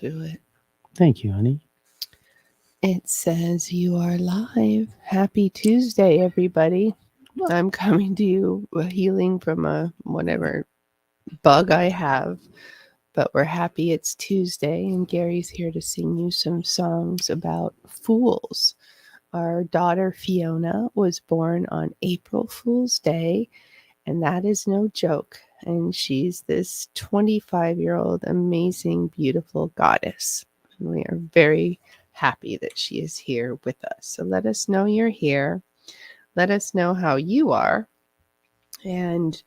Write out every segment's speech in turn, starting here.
to it. Thank you, honey. It says you are live. Happy Tuesday, everybody. I'm coming to you healing from a whatever bug I have, but we're happy it's Tuesday, and Gary's here to sing you some songs about fools. Our daughter Fiona was born on April Fool's Day, and that is no joke. And she's this 25-year-old, amazing, beautiful goddess. And we are very happy that she is here with us. So let us know you're here. Let us know how you are and,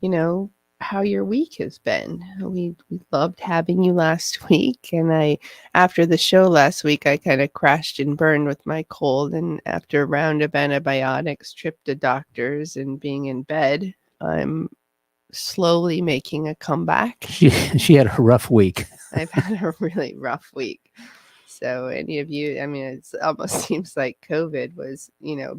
you know, how your week has been. We loved having you last week, and after the show last week I kind of crashed and burned with my cold, and after a round of antibiotics, trip to doctors, and being in bed, I'm slowly making a comeback. She had a rough week. I've had a really rough week. So any of you, I mean, it almost seems like COVID was,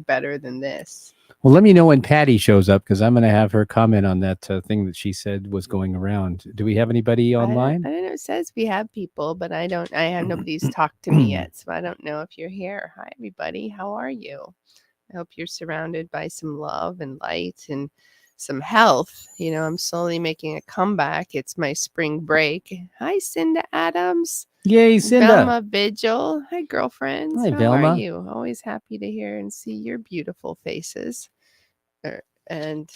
better than this. Well, let me know when Patty shows up, because I'm going to have her comment on that thing that she said was going around. Do we have anybody online? I don't know. It says we have people, but I have nobody's talked to me yet, so I don't know if you're here. Hi, everybody. How are you? I hope you're surrounded by some love and light and some health. I'm slowly making a comeback. It's my spring break. Hi, Cinda Adams. Yay, Cinda. Velma Vigil. Hi, girlfriends. Hi, How Velma. are you? Always happy to hear and see your beautiful faces. And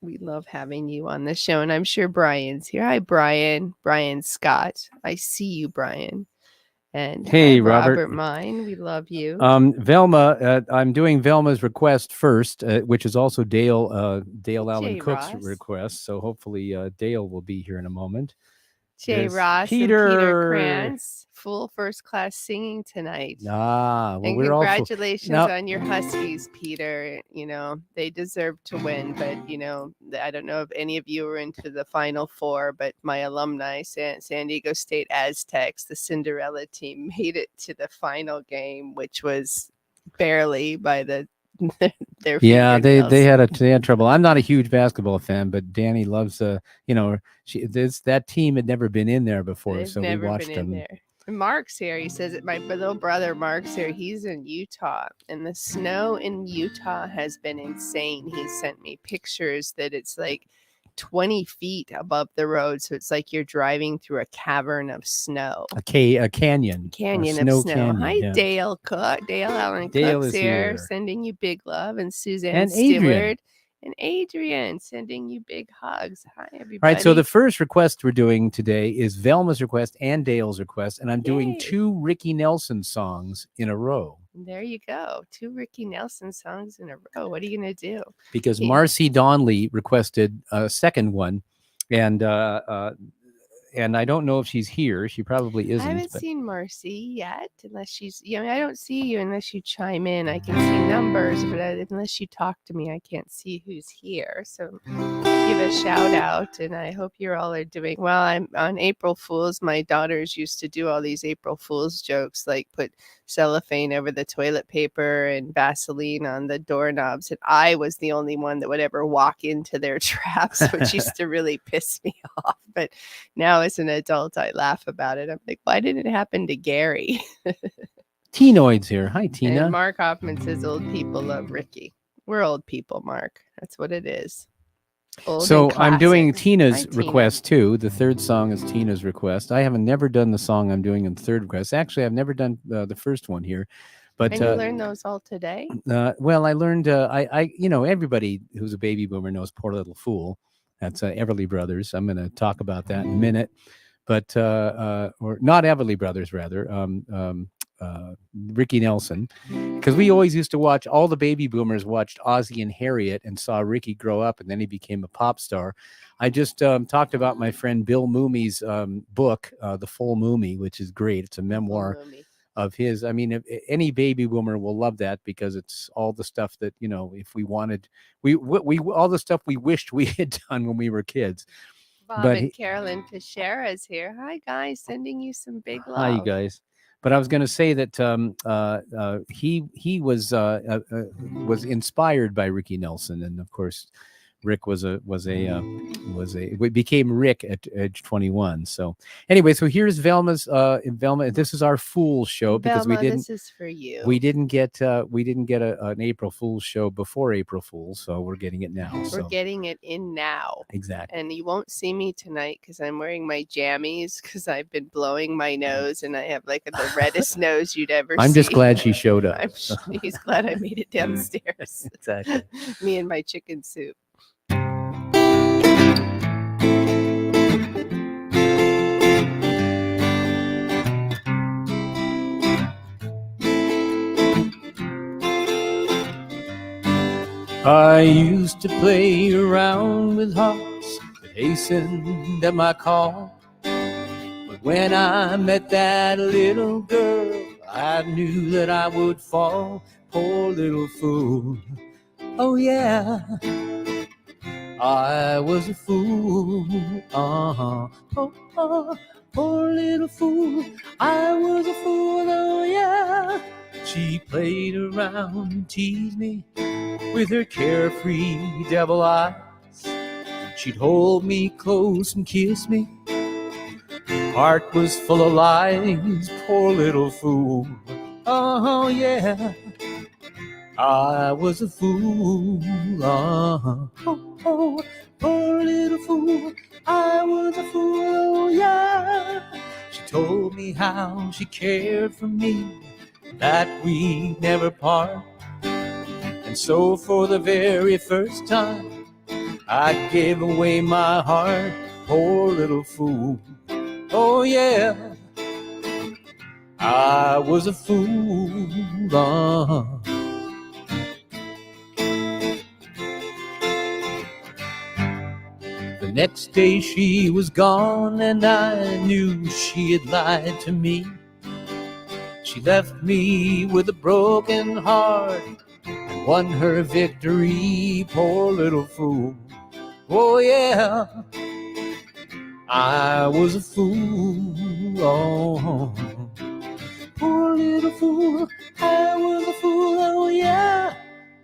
we love having you on the show. And I'm sure Brian's here. Hi, Brian. Brian Scott. I see you, Brian. And hey, hi, Robert Mine. We love you. Velma, I'm doing Velma's request first, which is also Dale Allen Cook's request. So hopefully Dale will be here in a moment. Jay Ross Peter. and Peter Krantz, full first class singing tonight. Well, and we're congratulations on your Huskies, Peter. They deserve to win, but I don't know if any of you were into the Final Four, but my alumni, San Diego State Aztecs, the Cinderella team, made it to the final game, which was barely by their they had trouble. I'm not a huge basketball fan, but Danny loves that team had never been in there before. They've so never we watched been in them. There. Mark's here. He says that my little brother Mark's here. He's in Utah, and the snow in Utah has been insane. He sent me pictures that it's like 20 feet above the road, so it's like you're driving through a cavern of snow. A canyon. A canyon of snow. Canyon, Hi, yeah. Dale Cook. Dale Allen Cook's here, sending you big love, and Suzanne and Stewart. And Adrian, sending you big hugs. Hi, everybody. All right, so the first request we're doing today is Velma's request and Dale's request, and I'm doing 2 Ricky Nelson songs in a row. There you go. 2 Ricky Nelson songs in a row. What are you going to do? Because Marcy Donnelly requested a second one, and I don't know if she's here. She probably isn't. I haven't seen Marcy yet, unless she's, I don't see you unless you chime in. I can see numbers, but unless you talk to me, I can't see who's here. So give a shout out, and I hope you all are doing well. I'm on April Fool's. My daughters used to do all these April Fool's jokes, like put cellophane over the toilet paper and Vaseline on the doorknobs, and I was the only one that would ever walk into their traps, which used to really piss me off. But now as an adult, I laugh about it. I'm like, why didn't it happen to Gary? Tenoid's here. Hi, Tina. And Mark Hoffman says old people love Ricky. We're old people, Mark. That's what it is. So I'm doing Tina's request too. The third song is Tina's request. I haven't never done the song I'm doing in the third request. Actually, I've never done the first one here. But and you learned those all today? Well, I learned. Everybody who's a baby boomer knows "Poor Little Fool." That's Everly Brothers. I'm going to talk about that in a minute. But or not Everly Brothers, rather. Ricky Nelson, because we always used to watch, all the baby boomers watched Ozzie and Harriet and saw Ricky grow up, and then he became a pop star. I just talked about my friend Bill Moomey's book, The Full Moomey, which is great. It's a memoir of his. I mean, any baby boomer will love that, because it's all the stuff that, if we wanted, we all the stuff we wished we had done when we were kids. Bob and Carolyn Fischera is here. Hi, guys. Sending you some big love. Hi, you guys. But I was going to say that he was inspired by Ricky Nelson, and of course, Rick we became Rick at age 21. So anyway, so here's Velma. This is our Fool's show because Velma, this is for you. we didn't get an April Fool's show before April Fool's, so we're getting it now. We're getting it in now. Exactly. And you won't see me tonight because I'm wearing my jammies because I've been blowing my nose and I have like the reddest nose you'd ever see. I'm just glad she showed up. He's glad I made it downstairs. Exactly. Me and my chicken soup. I used to play around with hearts that hastened at my call. But when I met that little girl, I knew that I would fall. Poor little fool. Oh yeah, I was a fool. Oh, poor little fool. I was a fool. Oh yeah. She played around and teased me with her carefree devil eyes. She'd hold me close and kiss me. Heart was full of lies, poor little fool. Oh yeah, I was a fool. Poor little fool. I was a fool. Oh yeah. She told me how she cared for me, that we never part. And so for the very first time, I gave away my heart. Poor little fool. Oh yeah, I was a fool. The next day she was gone and I knew she had lied to me. She left me with a broken heart and won her victory. Poor little fool. Oh yeah, I was a fool. Oh, poor little fool. I was a fool. Oh yeah.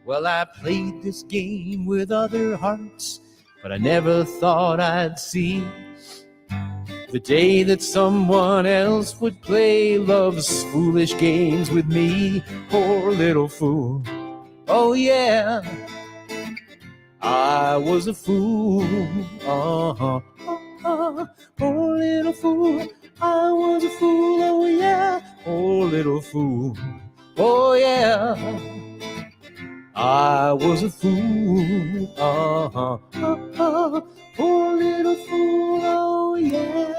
Well, I played this game with other hearts, but I never thought I'd see the day that someone else would play love's foolish games with me. Poor little fool. Oh yeah, I was a fool. Poor little fool. I was a fool. Oh yeah, poor little fool. Oh yeah, I was a fool. Poor little fool. Oh yeah.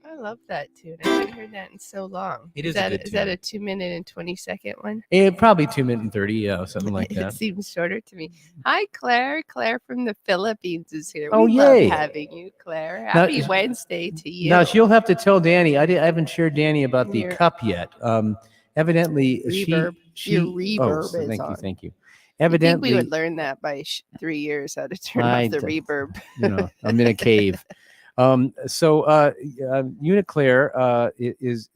I love that tune. I haven't heard that in so long. It is that a good is that tune. a 2-minute and 20-second one? Probably 2 minutes and 30, yeah, something like It that. seems shorter to me. Hi, Claire. Claire from the Philippines is here. Oh, We love yay. having you, Claire. Now- Happy Wednesday to you. Now she'll have to tell Danny. I haven't shared Danny about the Your- cup yet. Evidently, Reverb. she. Your Oh, reverb so is thank you, on. thank you. I think Evidently, we would learn that by 3 years how to turn I off the d- reverb. I'm in a cave. Uniclaire is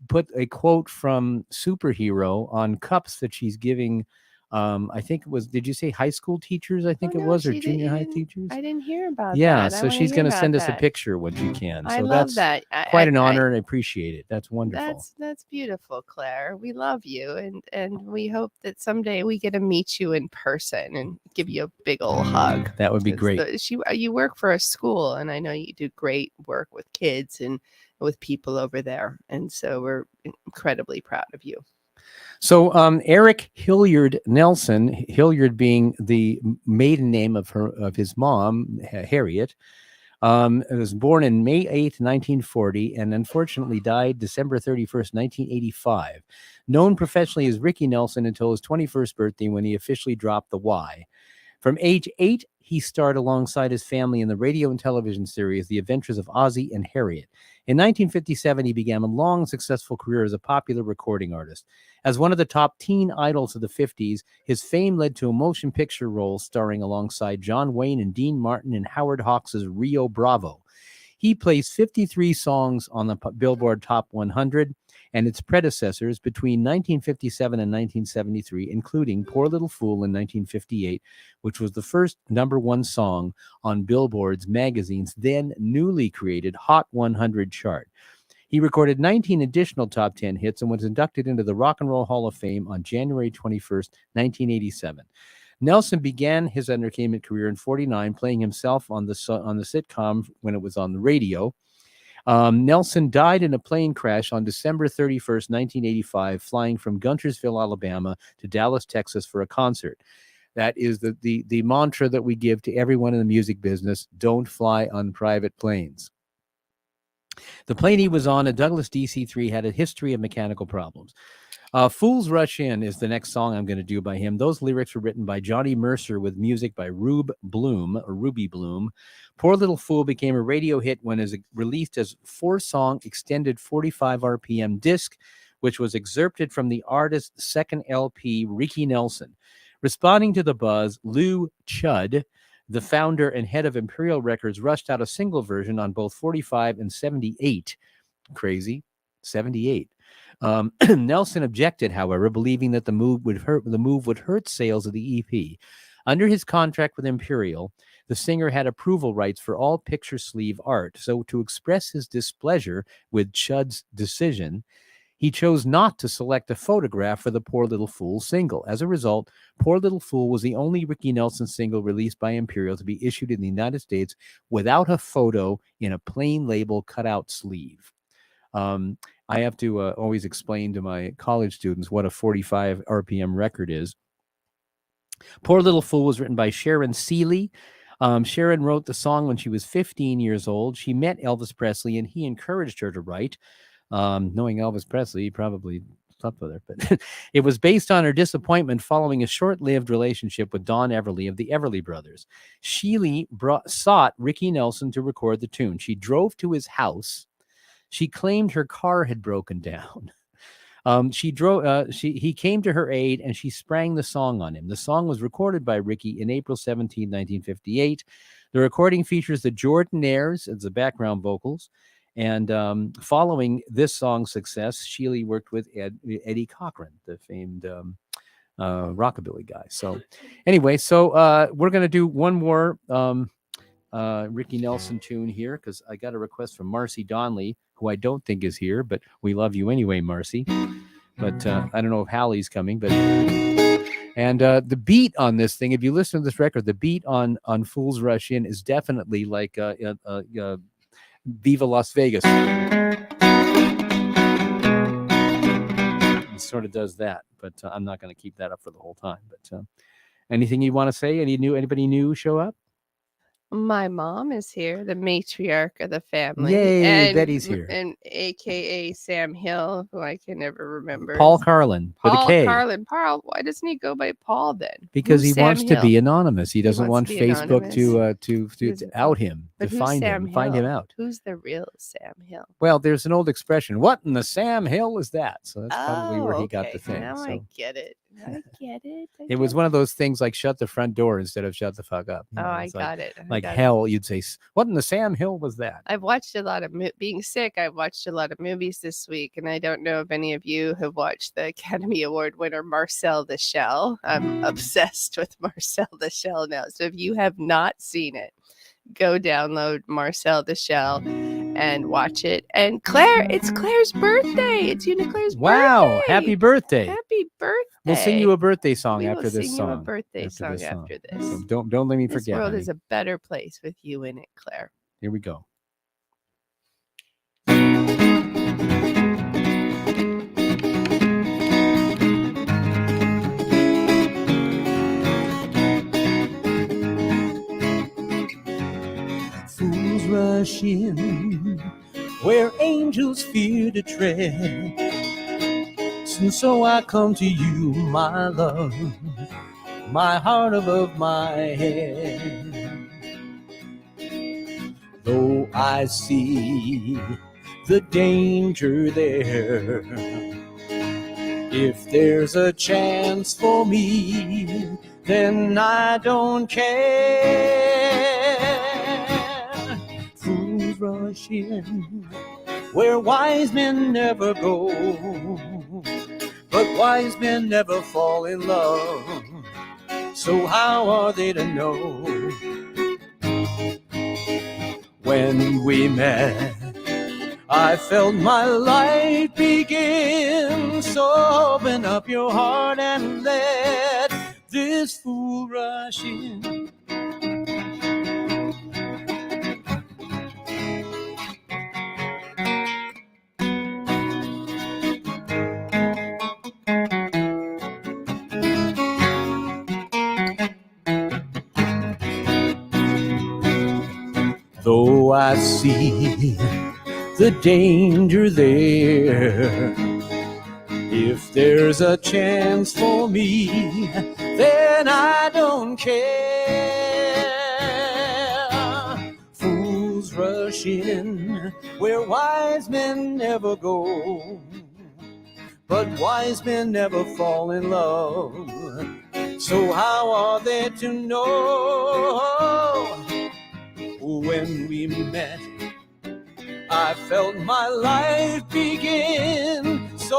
put a quote from Superhero on cups that she's giving. I think it was. Did you say high school teachers? I think Oh, it no, was, or she junior high didn't. teachers. I didn't hear about Yeah, that. I so wanna she's hear going to about send us a that. picture when she can. I So love that's that. quite an I- honor, and I appreciate it. That's wonderful. That's beautiful, Claire. We love you, and we hope that someday we get to meet you in person and give you a big old hug. That would be 'Cause great. You work for a school, and I know you do great work with kids and with people over there, and so we're incredibly proud of you. So Eric Hilliard Nelson, Hilliard being the maiden name of his mom, Harriet, was born in May 8th, 1940, and unfortunately died December 31st, 1985. Known professionally as Ricky Nelson until his 21st birthday, when he officially dropped the Y. From age 8, he starred alongside his family in the radio and television series The Adventures of Ozzie and Harriet. In 1957, he began a long, successful career as a popular recording artist. As one of the top teen idols of the 50s, his fame led to a motion picture role starring alongside John Wayne and Dean Martin in Howard Hawks' Rio Bravo. He placed 53 songs on the Billboard Top 100 and its predecessors between 1957 and 1973, including Poor Little Fool in 1958, which was the first #1 song on Billboard's magazine's then newly created Hot 100 chart. He recorded 19 additional top 10 hits and was inducted into the Rock and Roll Hall of Fame on January 21st, 1987. Nelson began his entertainment career in '49, playing himself on the sitcom when it was on the radio. Nelson died in a plane crash on December 31st, 1985, flying from Guntersville, Alabama to Dallas, Texas for a concert. That is the mantra that we give to everyone in the music business: don't fly on private planes. The plane he was on, a Douglas DC-3, had a history of mechanical problems. Fools Rush In is the next song I'm going to do by him. Those lyrics were written by Johnny Mercer with music by Ruby Bloom. Poor Little Fool became a radio hit when it was released as 4-song extended 45 RPM disc, which was excerpted from the artist's second LP, Ricky Nelson. Responding to the buzz, Lou Chudd, the founder and head of Imperial Records, rushed out a single version on both 45 and 78. Crazy. 78. Nelson objected, however, believing that the move would hurt sales of the EP. Under his contract with Imperial, the singer had approval rights for all picture sleeve art. So to express his displeasure with Chudd's decision, he chose not to select a photograph for the Poor Little Fool single. As a result, Poor Little Fool was the only Ricky Nelson single released by Imperial to be issued in the United States without a photo in a plain label cutout sleeve. I have to always explain to my college students what a 45 RPM record is. Poor Little Fool was written by Sharon Seeley. Sharon wrote the song when she was 15 years old. She met Elvis Presley, and he encouraged her to write. Knowing Elvis Presley, he probably slept with her. But it was based on her disappointment following a short-lived relationship with Don Everly of the Everly Brothers. Seeley sought Ricky Nelson to record the tune. She drove to his house. She claimed her car had broken down. He came to her aid, and she sprang the song on him. The song was recorded by Ricky in April 17, 1958. The recording features the Jordanaires as the background vocals. And following this song's success, Seeley worked with Eddie Cochran, the famed rockabilly guy. So anyway, we're going to do one more Ricky Nelson tune here, because I got a request from Marcy Donnelly, who I don't think is here, but we love you anyway, Marcy. But I don't know if Hallie's coming. And the beat on this thing, if you listen to this record, the beat on Fools Rush In is definitely like Viva Las Vegas. It sort of does that, but I'm not going to keep that up for the whole time. But anything you want to say? Anybody new show up? My mom is here, the matriarch of the family. Yay, and, Betty's here. And AKA Sam Hill, who I can never remember. Paul Carlin with a K. Carlin. Paul, why doesn't he go by Paul then? Because he wants to be anonymous. He doesn't want Facebook to out him, to find him out. Who's the real Sam Hill? Well, there's an old expression. What in the Sam Hill is that? So that's probably where he got the thing. Now I get it. It was one of those things like shut the front door instead of shut the fuck up. I got it. Like hell, you'd say, what in the Sam Hill was that? I've watched a lot of being sick. I've watched a lot of movies this week, and I don't know if any of you have watched the Academy Award winner Marcel the Shell. I'm obsessed with Marcel the Shell now. So if you have not seen it, go download Marcel the Shell and watch it. And Claire, it's Claire's birthday. It's Claire's birthday. Wow, happy birthday. Happy birthday. We'll sing you a birthday song after this song. We'll sing you a birthday song after this. So don't let me forget. This world is a better place with you in it, Claire. Here we go. Fools rush in where angels fear to tread. And so I come to you, my love, my heart above my head. Though I see the danger there, if there's a chance for me, then I don't care. Fools rush rushing where wise men never go, but wise men never fall in love. So how are they to know when we met? I felt my life begin. So open up your heart and let this fool rush in. Though I see the danger there, if there's a chance for me, then I don't care. Fools rush in where wise men never go, but wise men never fall in love. So how are they to know when we met? I felt my life begin. So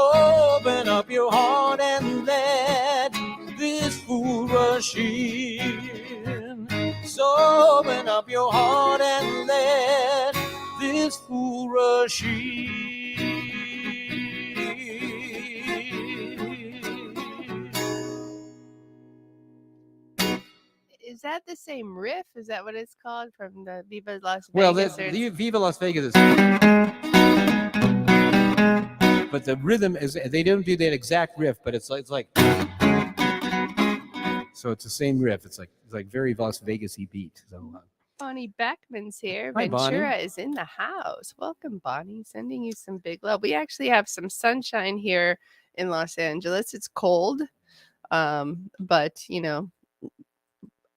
open up your heart and let this fool rush in. So open up your heart and let this fool rush in. Is that the same riff? Is that what it's called from the Viva Las Well, Vegas? the Viva Las Vegas is, but the rhythm is, they don't do that exact riff, but it's like so it's the same riff. It's like very Las Vegas-y beat. So Bonnie Beckman's here. Hi, Bonnie. Ventura is in the house. Welcome, Bonnie. Sending you some big love. We actually have some sunshine here in Los Angeles. It's cold, but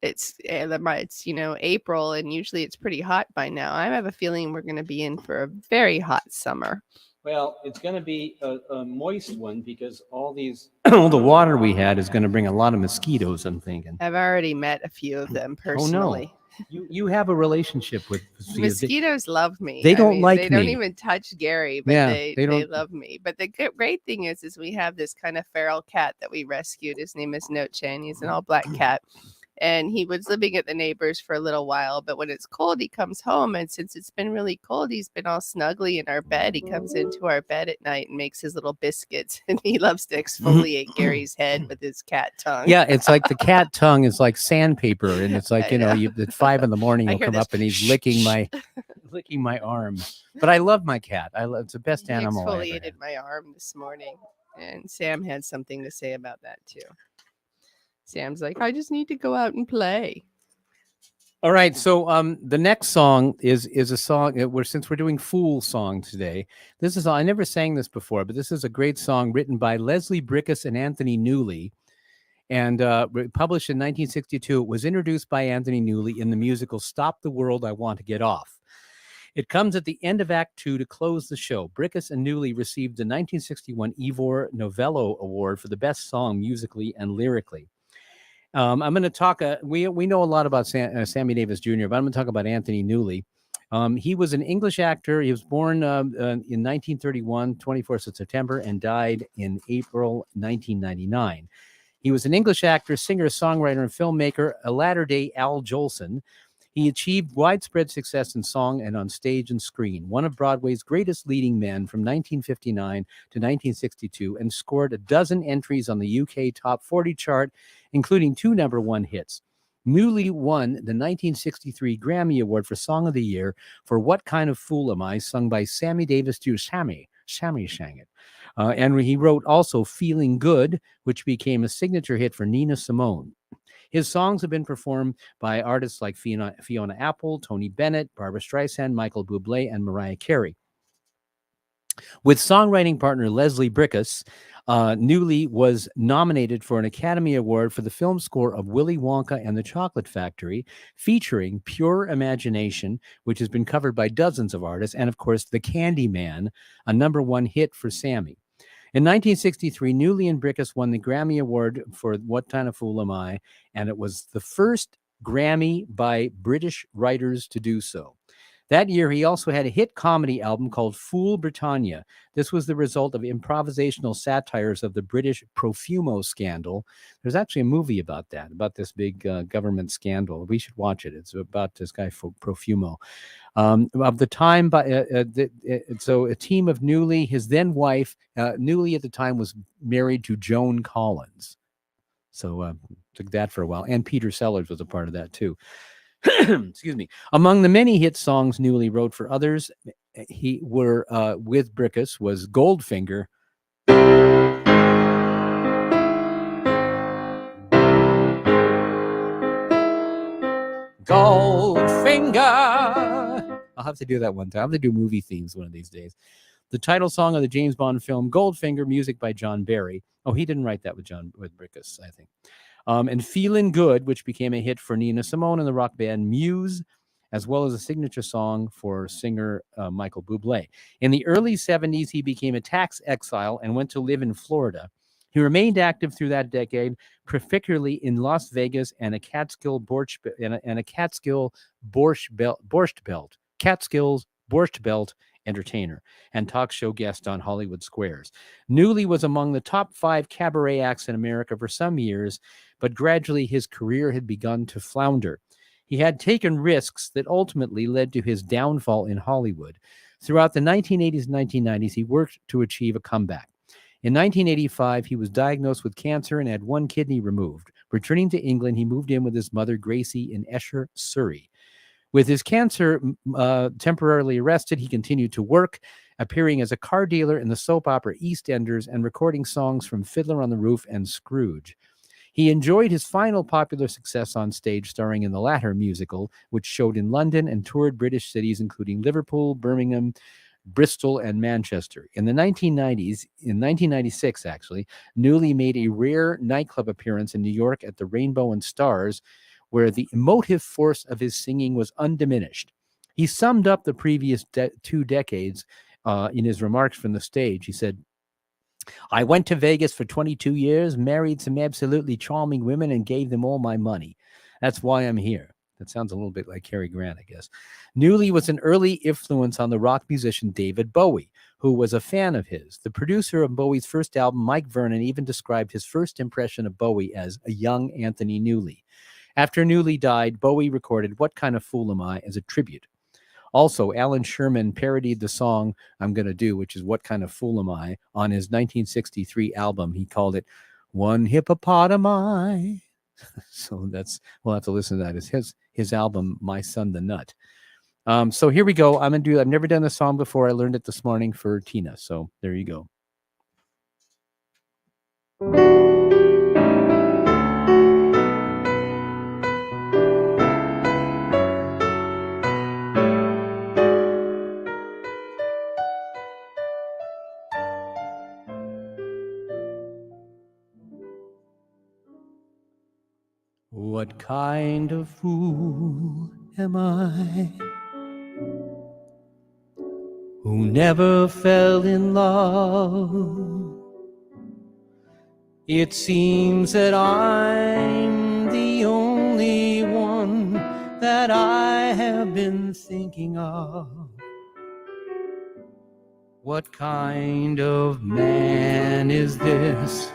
it's April, and usually it's pretty hot by now. I have a feeling we're going to be in for a very hot summer. well, it's going to be a moist one because all these all the water we had is going to bring a lot of mosquitoes. I'm thinking. I've already met a few of them personally. Oh no, you have a relationship with Mosquitoes love me. They don't like They don't me. even touch Gary, but Yeah, they don't. love me. But the great thing is we have this kind of feral cat that we rescued. His name is Noche, and he's an all black cat. And he was living at the neighbors for a little while, but when it's cold, he comes home. And since it's been really cold, he's been all snuggly in our bed. He comes into our bed at night and makes his little biscuits, and he loves to exfoliate Gary's head with his cat tongue. Yeah, it's like the cat tongue is like sandpaper, and it's like I know. at 5 a.m. I he'll hear come this up and he's licking my arm. But I love my cat. It's the best He animal I ever exfoliated had. my arm this morning, and Sam had something to say about that too. Sam's like, I just need to go out and play. All right, so the next song is a song since we're doing Fool song today. This is I never sang this before, but this is a great song written by Leslie Brickus and Anthony Newley, and published in 1962. It was introduced by Anthony Newley in the musical "Stop the World, I Want to Get Off." It comes at the end of Act 2 to close the show. Brickus and Newley received the 1961 Ivor Novello Award for the best song musically and lyrically. I'm going to talk. We know a lot about Sammy Davis Jr., but I'm going to talk about Anthony Newley. He was an English actor. He was born in 1931, 24th of September, and died in April 1999. He was an English actor, singer, songwriter, and filmmaker, a latter-day Al Jolson. He achieved widespread success in song and on stage and screen, one of Broadway's greatest leading men from 1959 to 1962, and scored a dozen entries on the UK Top 40 chart, including 2 #1 hits. Newley won the 1963 Grammy Award for Song of the Year for What Kind of Fool Am I, sung by Sammy Davis Jr. Sammy sang it. And he wrote also Feeling Good, which became a signature hit for Nina Simone. His songs have been performed by artists like Fiona Apple, Tony Bennett, Barbra Streisand, Michael Bublé, and Mariah Carey. With songwriting partner Leslie Brickus, Newley was nominated for an Academy Award for the film score of Willy Wonka and the Chocolate Factory, featuring Pure Imagination, which has been covered by dozens of artists, and of course, The Candyman, a #1 hit for Sammy. In 1963, Newley and Brickus won the Grammy Award for What Kind of Fool Am I? And it was the first Grammy by British writers to do so. That year, he also had a hit comedy album called Fool Britannia. This was the result of improvisational satires of the British Profumo scandal. There's actually a movie about that, about this big government scandal. We should watch it. It's about this guy, Profumo. Of the time, so a team of Newley, his then wife, Newley at the time was married to Joan Collins. So took that for a while. And Peter Sellers was a part of that too. Excuse me. Among the many hit songs Newley wrote for others, he were with Brickus was Goldfinger. Goldfinger. I'll have to do that one time. I'm going to do movie themes one of these days. The title song of the James Bond film Goldfinger, music by John Barry. Oh, he didn't write that with Brickus, I think. And Feelin' Good, which became a hit for Nina Simone and the rock band Muse, as well as a signature song for singer Michael Bublé. In the early 70s, he became a tax exile and went to live in Florida. He remained active through that decade, particularly in Las Vegas and a Catskills Borscht Belt entertainer and talk show guest on Hollywood Squares. Newley was among the top 5 cabaret acts in America for some years, but gradually his career had begun to flounder. He had taken risks that ultimately led to his downfall in Hollywood. Throughout the 1980s and 1990s, he worked to achieve a comeback. In 1985, he was diagnosed with cancer and had one kidney removed. Returning to England, he moved in with his mother, Gracie, in Esher, Surrey. With his cancer temporarily arrested, he continued to work, appearing as a car dealer in the soap opera EastEnders and recording songs from Fiddler on the Roof and Scrooge. He enjoyed his final popular success on stage, starring in the latter musical, which showed in London and toured British cities including Liverpool, Birmingham, Bristol, and Manchester. In the 1990s, in 1996 actually, Newley made a rare nightclub appearance in New York at the Rainbow and Stars, where the emotive force of his singing was undiminished. He summed up the previous 2 decades in his remarks from the stage. He said, "I went to Vegas for 22 years, married some absolutely charming women, and gave them all my money. That's why I'm here." That sounds a little bit like Cary Grant, I guess. Newley was an early influence on the rock musician David Bowie, who was a fan of his. The producer of Bowie's first album, Mike Vernon, even described his first impression of Bowie as a young Anthony Newley. After Newley died, Bowie recorded What Kind of Fool Am I as a tribute. Also, Alan Sherman parodied the song I'm going to do, which is What Kind of Fool Am I, on his 1963 album. He called it One Hippopotami. So we'll have to listen to that. It's his album, My Son the Nut. So here we go. I've never done this song before. I learned it this morning for Tina. So there you go. What kind of fool am I who never fell in love? It seems that I'm the only one that I have been thinking of. What kind of man is this?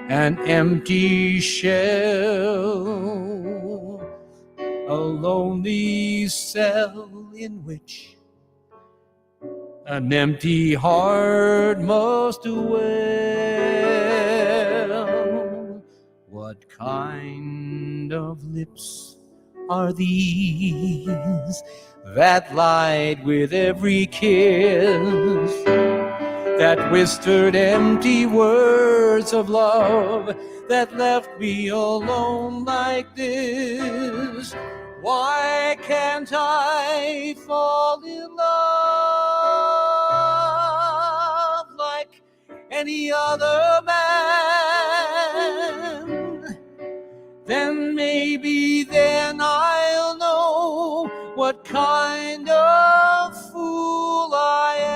An empty shell, a lonely cell in which an empty heart must dwell. What kind of lips are these that lied with every kiss, that whispered empty words of love, that left me alone like this? Why can't I fall in love like any other man? Then maybe then I'll know what kind of fool I am.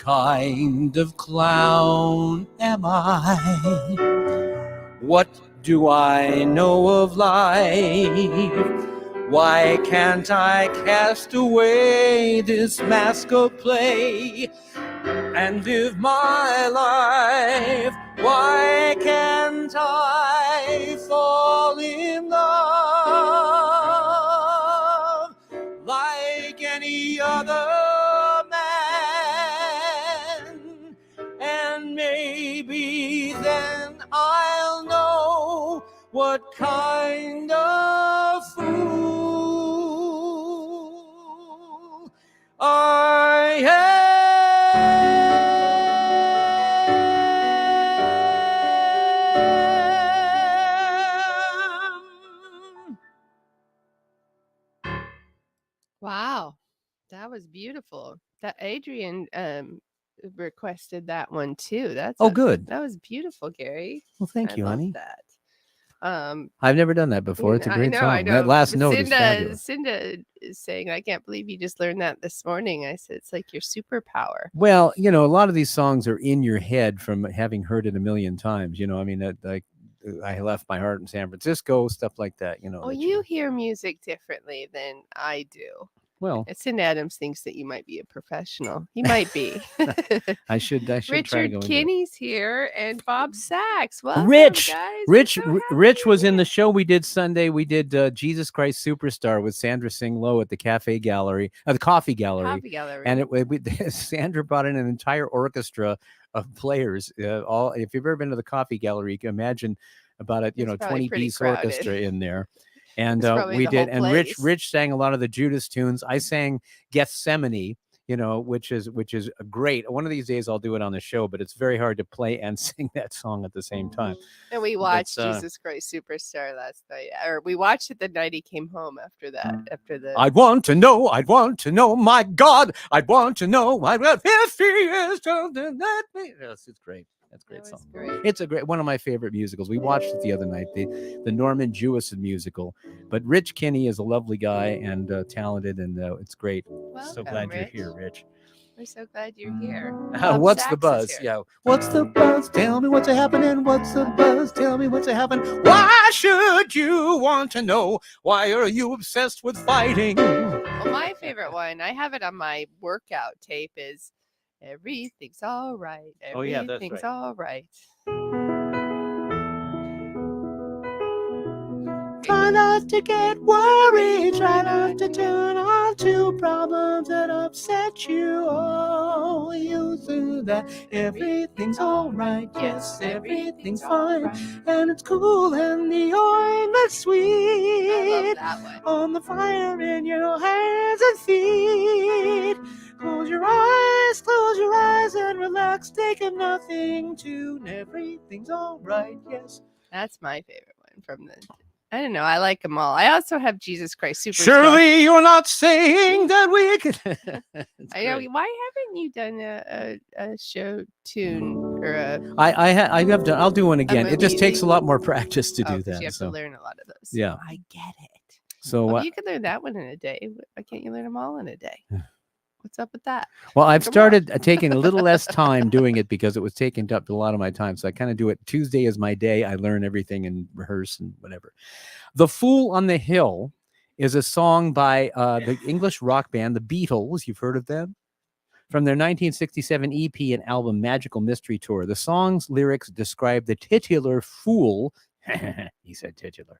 kind of clown am I? What do I know of life? Why can't I cast away this mask of play and live my life? Why can't I fall in love like any other man? And maybe then I'll know what kind of fool I am. Wow, that was beautiful. That Adrian requested that one too. Oh, good. That was beautiful, Gary. Well, thank I you, love honey. that. Um, I've never done that before. It's a great I song. That know. last note is fabulous. Cinda is saying, "I can't believe you just learned that this morning." I said, "It's like your superpower." Well, a lot of these songs are in your head from having heard it a million times. I mean, like I left my heart in San Francisco, stuff like that. Well, That you hear music differently than I do. well, Cinda Adams thinks that you might be a professional. He might be. I should try to Richard go into it. Kinney's here and Bob Sachs. Welcome, Rich, guys. Rich, We're so happy Rich you're was in here. the show we did Sunday. We did Jesus Christ Superstar with Sandra Singh Low at the Cafe Gallery, the Coffee Gallery, Coffee Gallery. and Sandra brought in an entire orchestra of players. All, if you've ever been to the Coffee Gallery, you can imagine about a It's probably 20 pretty piece crowded. orchestra in there. And It's probably we the did, whole and Rich place. sang a lot of the Judas tunes. I sang Gethsemane, which is great. One of these days I'll do it on the show, but it's very hard to play and sing that song at the same time. And we watched Jesus Christ Superstar last night, or we watched it the night he came home after that. After the I'd want to know, my God, I'd want to know, if he is something that me. Yes, it's great. That's a great song. Great. It's one of my favorite musicals. We watched it the other night, the Norman Jewison musical. But Rich Kinney is a lovely guy and talented, and it's great. Welcome, so glad Rich. you're here, Rich. We're so glad you're here. What's the buzz? Yeah. What's the buzz? Tell me what's happening. What's the buzz? Tell me what's happening. Why should you want to know? Why are you obsessed with fighting? Well, my favorite one, I have it on my workout tape, is everything's all right. Everything's all right. Try not to get worried. Try not to turn on to problems that upset you. Oh, you through that. Everything's all right. Yes, everything's fine. And it's cool and the ointment's sweet. I love that one. On the fire in your hands and feet. Close your eyes and relax. Take a nothing to. Everything's all right. Yes. That's my favorite one from the. I don't know. I like them all. I also have Jesus Christ Superstar. Surely you're not saying that we could. I know. Why haven't you done a show tune or a? I have done. I'll do one again. It just takes a lot more practice to do that. You have to learn a lot of those. Yeah, I get it. So you could learn that one in a day. Why can't you learn them all in a day? What's up with that? Well, I've started taking a little less time doing it because it was taking up a lot of my time. So I kind of do it. Tuesday is my day. I learn everything and rehearse and whatever. The Fool on the Hill is a song by the English rock band, the Beatles. You've heard of them? From their 1967 EP and album Magical Mystery Tour. The song's lyrics describe the titular fool. He said titular.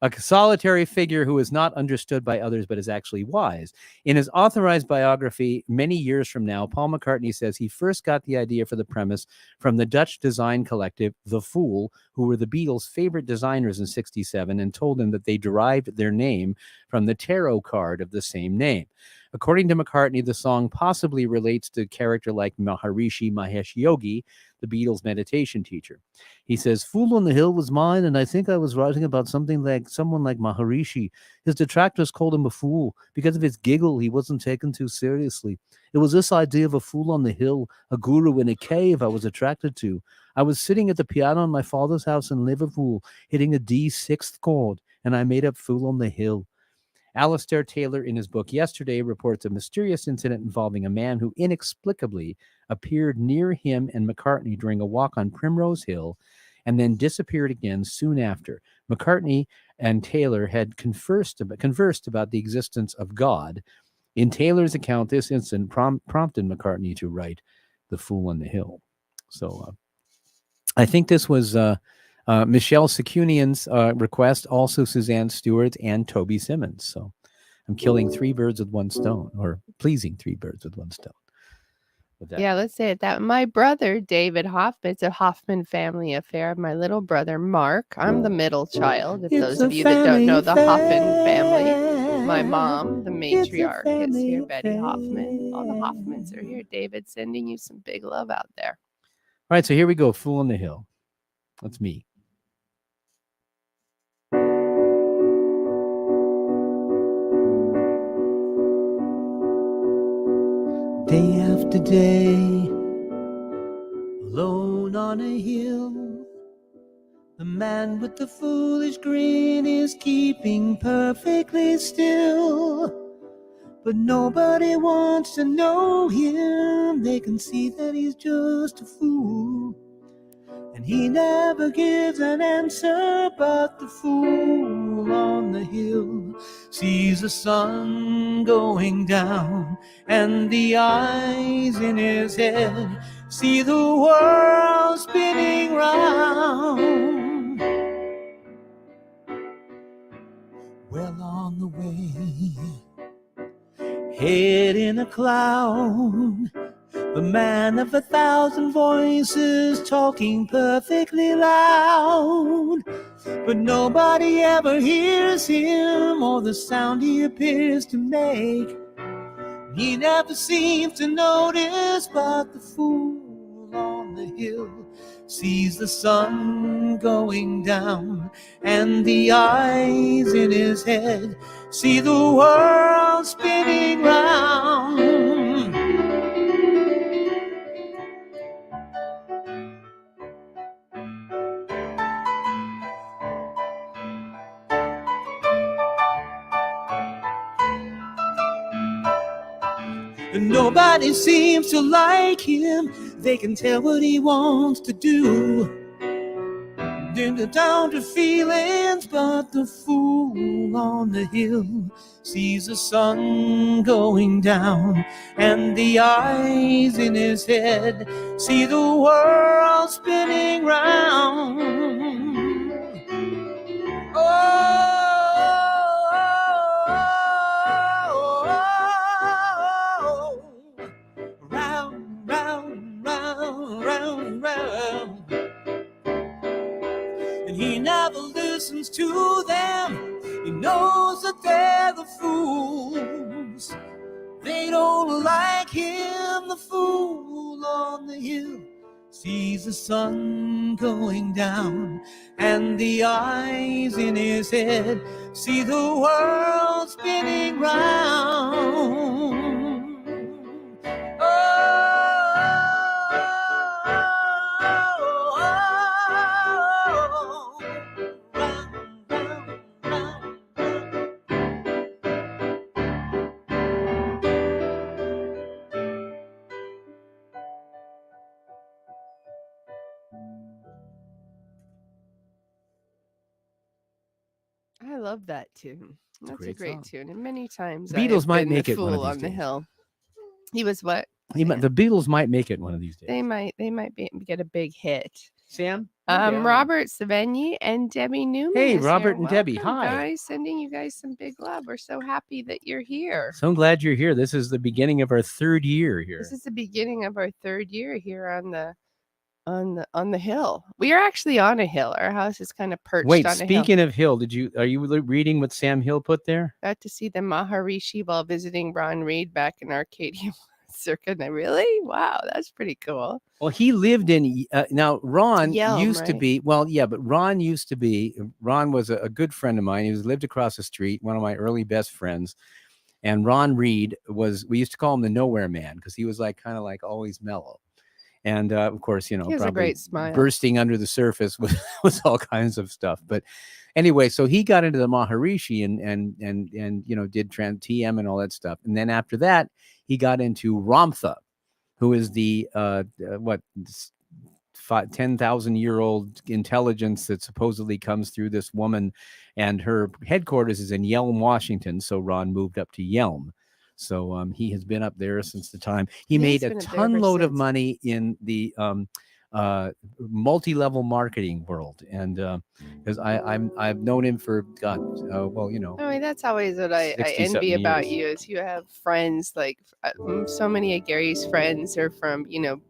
A solitary figure who is not understood by others but is actually wise. In his authorized biography, many years from now, Paul McCartney says he first got the idea for the premise from the Dutch design collective, The Fool, who were the Beatles' favorite designers in 1967, and told him that they derived their name from the tarot card of the same name. According to McCartney, the song possibly relates to a character like Maharishi Mahesh Yogi, the Beatles' meditation teacher. He says, Fool on the Hill was mine, and I think I was writing about someone like Maharishi. His detractors called him a fool. Because of his giggle, he wasn't taken too seriously. It was this idea of a fool on the hill, a guru in a cave, I was attracted to. I was sitting at the piano in my father's house in Liverpool, hitting a D sixth chord, and I made up Fool on the Hill. Alistair Taylor, in his book Yesterday, reports a mysterious incident involving a man who inexplicably appeared near him and McCartney during a walk on Primrose Hill and then disappeared again soon after. McCartney and Taylor had conversed about the existence of God. In Taylor's account, this incident prompted McCartney to write The Fool on the Hill. So I think this was Michelle Secunian's request, also Suzanne Stewart and Toby Simmons. So I'm killing three birds with one stone, or pleasing three birds with one stone. With that. Yeah, let's say it that. My brother, David Hoffman, it's a Hoffman family affair. My little brother, Mark. I'm the middle child. If those of you that don't know the Hoffman family, my mom, the matriarch, is here, Betty Hoffman. All the Hoffmans are here. David, sending you some big love out there. All right, so here we go. Fool on the Hill. That's me. Day after day, alone on a hill, the man with the foolish grin is keeping perfectly still. But nobody wants to know him. They can see that he's just a fool, and he never gives an answer. But the fool on the hill sees the sun going down, and the eyes in his head see the world spinning round. Well on the way, head in a cloud, the man of 1,000 voices talking perfectly loud. But nobody ever hears him or the sound he appears to make. He never seems to notice, but the fool on the hill sees the sun going down, and the eyes in his head see the world spinning round. And nobody seems to like him. They can tell what he wants to do. Down to feelings, but the fool on the hill sees the sun going down, and the eyes in his head see the world spinning round. Round, round, round, round, round. And he never listens to them. He knows that they're the fools. They don't like him. The fool on the hill sees the sun going down, and the eyes in his head see the world spinning round. I love that tune. That's a great song. tune. And many times The I Beatles have might been make the it one of fool these on the days. hill. He was what? The Beatles might make it one of these days. They might get a big hit. Sam? Robert Savigny and Debbie Newman. Hey, is Robert here. and Debbie, Welcome, hi. guys. Sending you guys some big love. We're so happy that you're here. So glad you're here. This is the beginning of our third year here. This is the beginning of our third year here on the hill. We are actually on a hill. Our house is kind of perched Wait, on a hill. speaking of hill, are you reading what Sam Hill put there? Got to see the Maharishi while visiting Ron Reed back in Arcadia circa. Really? Wow, that's pretty cool. Well, he lived in now. Ron Yelm, used to right? be but Ron was a good friend of mine. He lived across the street, one of my early best friends. And Ron Reed we used to call him the nowhere man because he was kind of always mellow. And of course, He has a probably great smile. bursting under the surface was all kinds of stuff. But Anyway, so he got into the Maharishi and did trans TM and all that stuff. And then after that, he got into Ramtha, who is the what 10,000-year-old intelligence that supposedly comes through this woman, and her headquarters is in Yelm, Washington. So Ron moved up to Yelm. So he has been up there since the time. He made He's a been up there ton ever load of since. money in the multi-level marketing world, and because I've known him for God, I mean, that's always what I 60 envy something about years. you is you have friends like so many of Gary's friends are from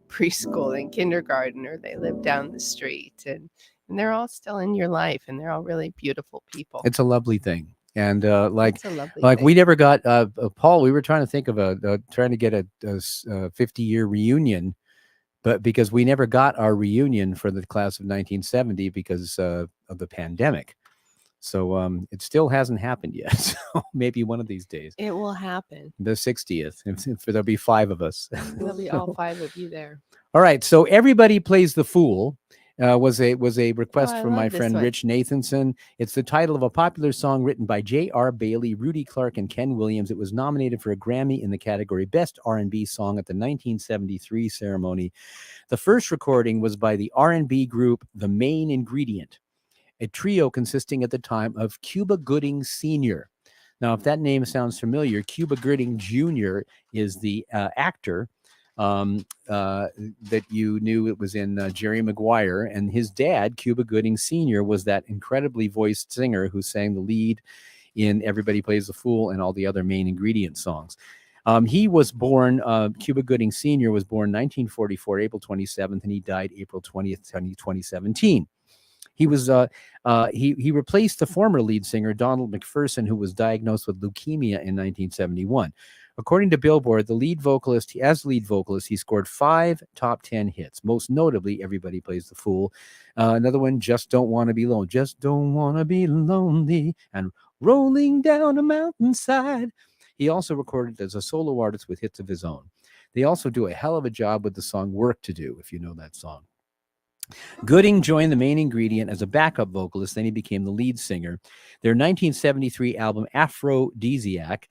preschool and kindergarten, or they live down the street, and they're all still in your life, and they're all really beautiful people. It's a lovely thing. And It's a lovely like we thing. never got Paul. We were trying to think of trying to get a 50-year reunion, but because we never got our reunion for the class of 1970 because of the pandemic. So it still hasn't happened yet. So maybe one of these days, It will happen. the 60th, if there'll be 5 of us. There'll be all 5 of you there. All right, so Everybody Plays the Fool was a Oh, request I from my love this friend one. Rich Nathanson. It's the title of a popular song written by J.R. Bailey, Rudy Clark, and Ken Williams. It was nominated for a Grammy in the category Best R&B Song at the 1973 ceremony. The first recording was by the R&B group The Main Ingredient, a trio consisting at the time of Cuba Gooding Sr. Now, if that name sounds familiar, Cuba Gooding Jr. is the actor that you knew. It was in Jerry Maguire, and his dad, Cuba Gooding Sr., was that incredibly voiced singer who sang the lead in Everybody Plays the Fool and all the other Main Ingredient songs. He was born, Cuba Gooding Sr. was born 1944, April 27th, and he died April 20th, 2017. He was he replaced the former lead singer Donald McPherson, who was diagnosed with leukemia in 1971. According to Billboard, the lead vocalist, he scored 5 top 10 hits, most notably "Everybody Plays the Fool." Another one, "Just Don't Want to Be Lonely," "Just Don't Want to Be Lonely," and "Rolling Down a Mountainside." He also recorded as a solo artist with hits of his own. They also do a hell of a job with the song "Work to Do," if you know that song. Gooding joined the Main Ingredient as a backup vocalist, then he became the lead singer. Their 1973 album Aphrodisiac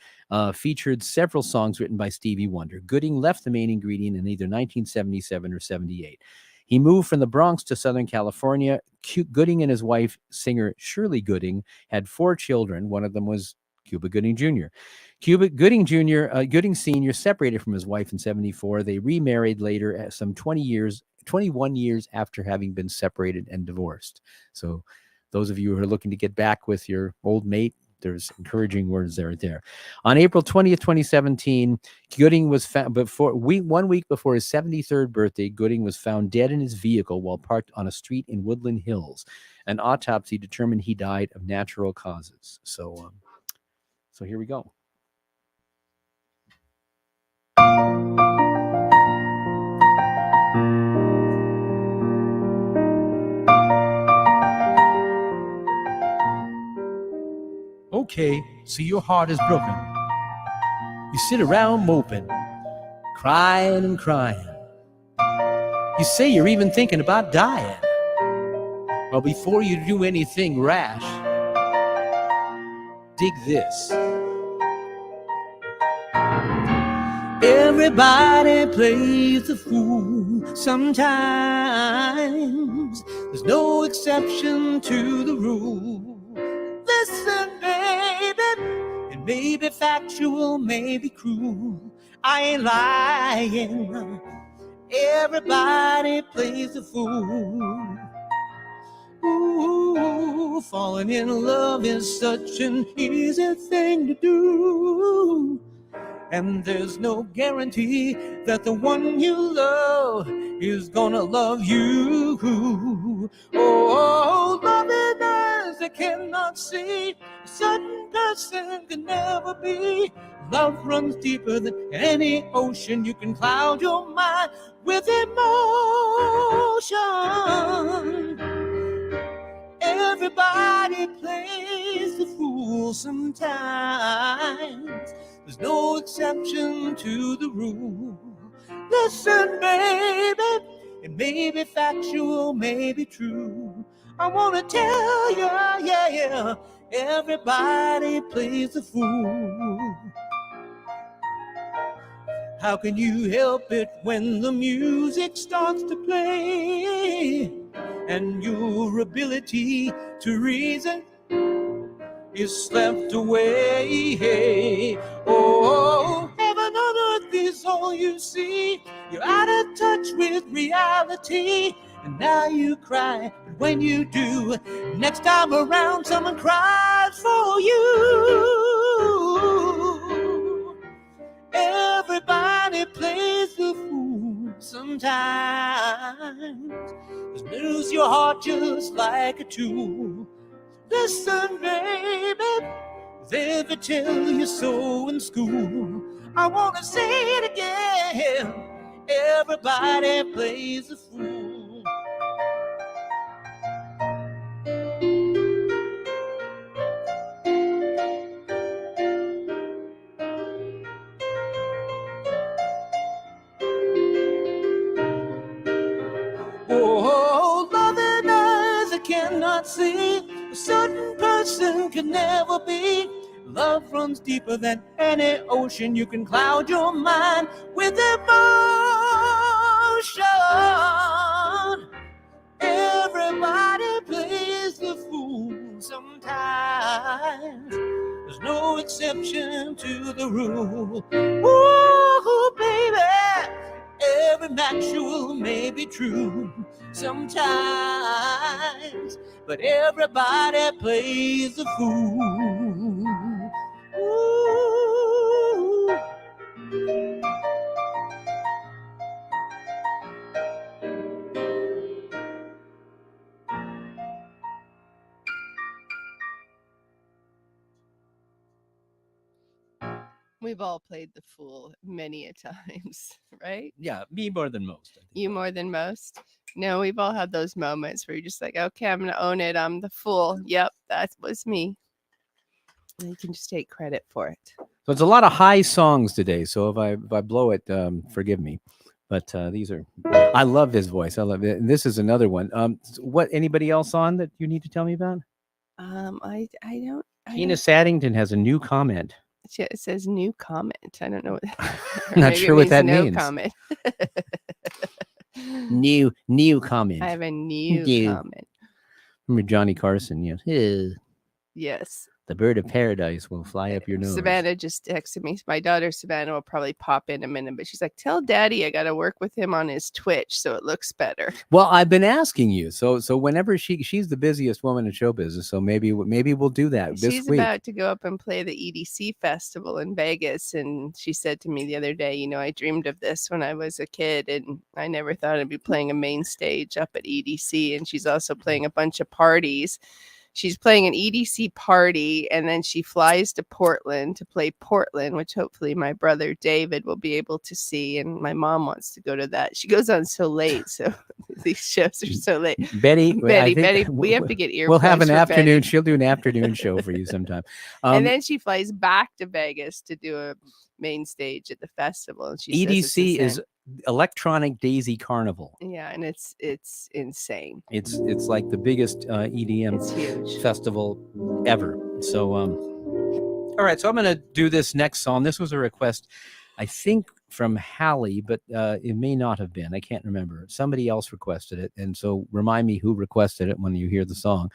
featured several songs written by Stevie Wonder. Gooding left the Main Ingredient in either 1977 or 78. He moved from the Bronx to Southern California. Gooding and his wife, singer Shirley Gooding, had 4 children. One of them was Cuba Gooding Jr. Gooding Sr. separated from his wife in 74. They remarried later, some 21 years after having been separated and divorced. So those of you who are looking to get back with your old mate, there's encouraging words there. On April 20th, 2017, Gooding was found 1 week before his 73rd birthday. Gooding was found dead in his vehicle while parked on a street in Woodland Hills. An autopsy determined he died of natural causes. So here we go. Okay, so your heart is broken. You sit around moping, crying and crying. You say you're even thinking about dying. Well, before you do anything rash, dig this. Everybody plays the fool sometimes. There's no exception to the rule. Listen, baby, it may be factual, may be cruel. I ain't lying. Everybody plays the fool. Ooh, falling in love is such an easy thing to do. And there's no guarantee that the one you love is gonna love you. Oh, loving eyes that cannot see, a certain person can never be. Love runs deeper than any ocean. You can cloud your mind with emotion. Everybody plays the fool sometimes. There's no exception to the rule. Listen, baby, it may be factual, may be true. I want to tell you, yeah, yeah, everybody plays the fool. How can you help it when the music starts to play and your ability to reason is swept away? Oh, heaven on earth is all you see. You're out of touch with reality, and now you cry. But when you do, next time around, someone cries for you. Everybody plays the fool sometimes. Just lose your heart just like a tool. Listen, baby, they ever tell you so in school. I want to say it again. Everybody plays the fool. Oh, loving eyes I cannot see. A certain person can never be. Love runs deeper than any ocean. You can cloud your mind with emotion. Everybody plays the fool sometimes. There's no exception to the rule. Ooh, baby, every factual may be true sometimes, but everybody plays the fool. Ooh. We've all played the fool many a times, right? Yeah, me more than most. I think. You more than most. No, we've all had those moments where you're just like, okay, I'm going to own it. I'm the fool. Yep, that was me. And you can just take credit for it. So it's a lot of high songs today. So if I blow it, forgive me. But these are, I love his voice. I love it. And this is another one. What anybody else on that you need to tell me about? I don't. Tina Saddington has a new comment. It says new comment. I don't know what. I'm not sure what that no means. Comment. New comment. I have a new comment. Remember Johnny Carson? Yes. Yes. The bird of paradise will fly up your nose. Savannah just texted me. My daughter Savannah will probably pop in a minute, but she's like, "Tell Daddy I got to work with him on his Twitch so it looks better." Well, I've been asking you. So whenever she's the busiest woman in show business, so maybe we'll do that this She's week. about to go up and play the EDC festival in Vegas, and she said to me the other day, I dreamed of this when I was a kid, and I never thought I'd be playing a main stage up at EDC. And she's also playing a bunch of parties. She's playing an EDC party, and then she flies to Portland to play Portland, which hopefully my brother David will be able to see, and my mom wants to go to that. She goes on so late, so these shows are so late. Betty, we have to get earplugs. We'll have an afternoon. Betty. She'll do an afternoon show for you sometime. And then she flies back to Vegas to do a main stage at the festival. And she EDC is Electronic Daisy Carnival. Yeah, and it's insane. It's like the biggest EDM festival ever. So all right, so I'm going to do this next song. This was a request, I think, from Hallie, but it may not have been. I can't remember. Somebody else requested it, and so remind me who requested it when you hear the song.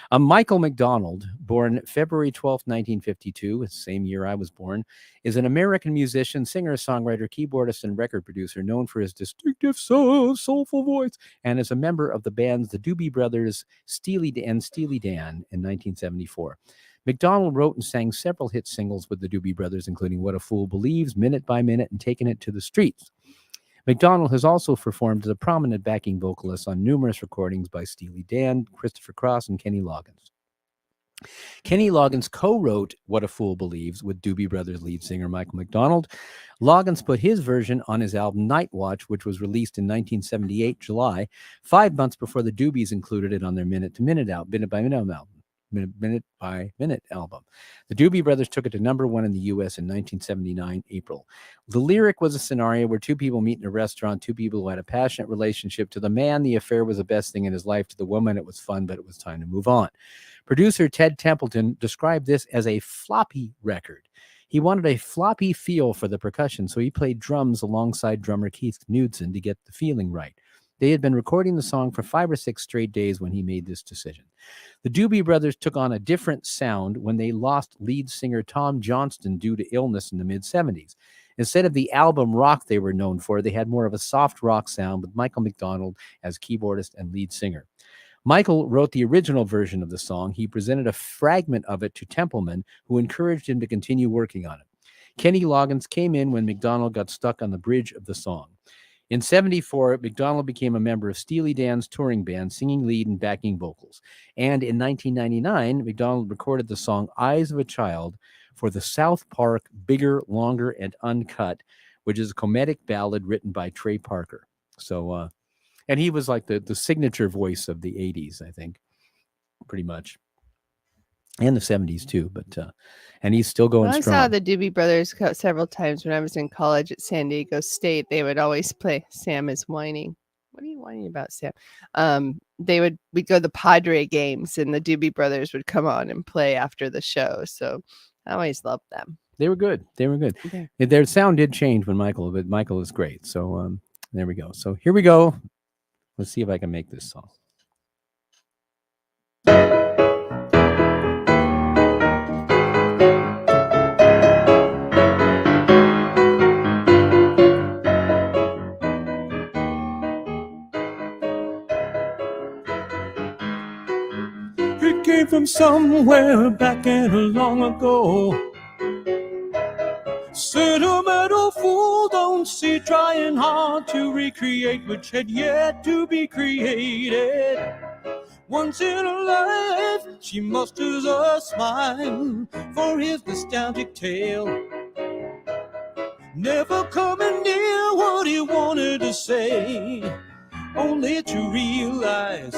Michael McDonald, born February 12th, 1952, the same year I was born, is an American musician, singer, songwriter, keyboardist, and record producer known for his distinctive, soulful voice, and is a member of the bands the Doobie Brothers Steely Dan in 1974. McDonald wrote and sang several hit singles with the Doobie Brothers, including What a Fool Believes, Minute by Minute, and Taking It to the Streets. McDonald has also performed as a prominent backing vocalist on numerous recordings by Steely Dan, Christopher Cross, and Kenny Loggins. Kenny Loggins co-wrote What a Fool Believes with Doobie Brothers lead singer Michael McDonald. Loggins put his version on his album Night Watch, which was released in 1978, July, 5 months before the Doobies included it on their Minute by Minute album. minute by minute album. The Doobie Brothers took it to number one in the U.S. in 1979, April. The lyric was a scenario where two people meet in a restaurant, two people who had a passionate relationship. To the man, the affair was the best thing in his life. To the woman, it was fun, but it was time to move on. Producer Ted Templeton described this as a floppy record. He wanted a floppy feel for the percussion, so he played drums alongside drummer Keith Knudsen to get the feeling right. They had been recording the song for 5 or 6 straight days when he made this decision. The Doobie Brothers took on a different sound when they lost lead singer Tom Johnston due to illness in the mid-70s. Instead of the album rock they were known for, they had more of a soft rock sound with Michael McDonald as keyboardist and lead singer. Michael wrote the original version of the song. He presented a fragment of it to Templeman, who encouraged him to continue working on it. Kenny Loggins came in when McDonald got stuck on the bridge of the song. In 1974, McDonald became a member of Steely Dan's touring band, singing lead and backing vocals. And in 1999, McDonald recorded the song Eyes of a Child for the South Park Bigger, Longer, and Uncut, which is a comedic ballad written by Trey Parker. So, and he was like the signature voice of the 80s, I think, pretty much. And the 70s too, but and he's still going I strong. saw the Doobie Brothers several times when I was in college at San Diego State. They would always play "Sam is Whining." What are you whining about, Sam? We'd go to the Padre games, and the Doobie Brothers would come on and play after the show. So I always loved them. They were good. They were good. Okay. Their sound did change when but Michael is great. So there we go. So here we go. Let's see if I can make this song. It came from somewhere back in long ago. Sentimental fool, don't see, trying hard to recreate which had yet to be created. Once in a life, she musters a smile for his nostalgic tale. Never coming near what he wanted to say, only to realize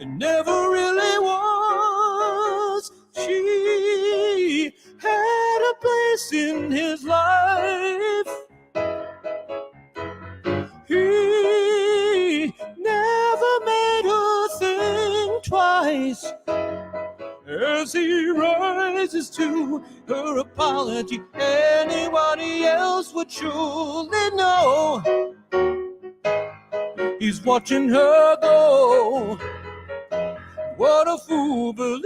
it never really was. She had a place in his life. He never made her think twice. As he rises to her apology, anybody else would surely know he's watching her go. What a fool believes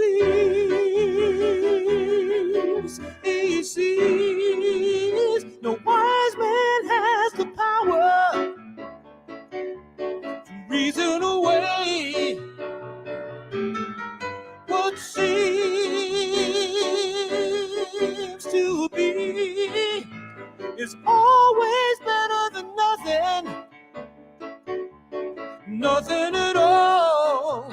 he sees. No wise man has the power to reason away what seems to be is always better than nothing. Nothing at all.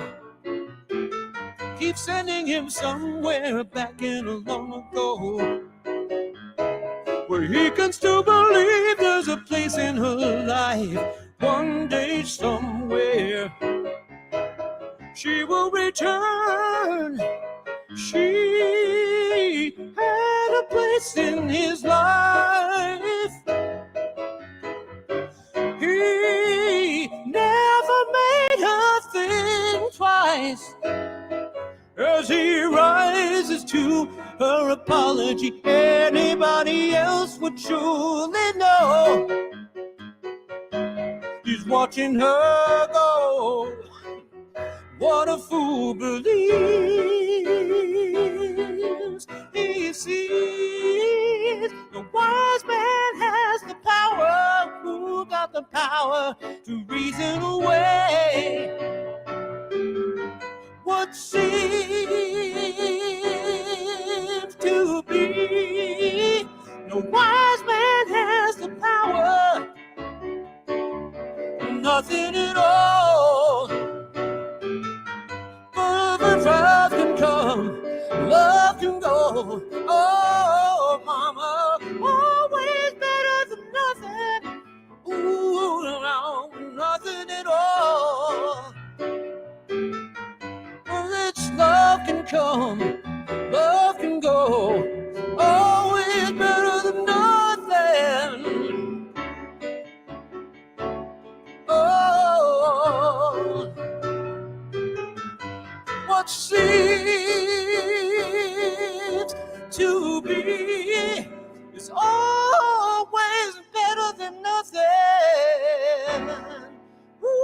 Keep sending him somewhere back in a long ago, where he can still believe there's a place in her life. One day somewhere she will return. She had a place in his life. He never made her think twice. As he rises to her apology, anybody else would surely know he's watching her go. What a fool believes he sees. The wise man has the power. Who got the power to reason away what seems to be? No wise man has the power. Nothing at all. But love can come, love can go. Oh, mama, always better than nothing. Ooh, no, nothing at all. Well, it's come, love can go. Always better than nothing. Oh, what seems to be is always better than nothing. Ooh.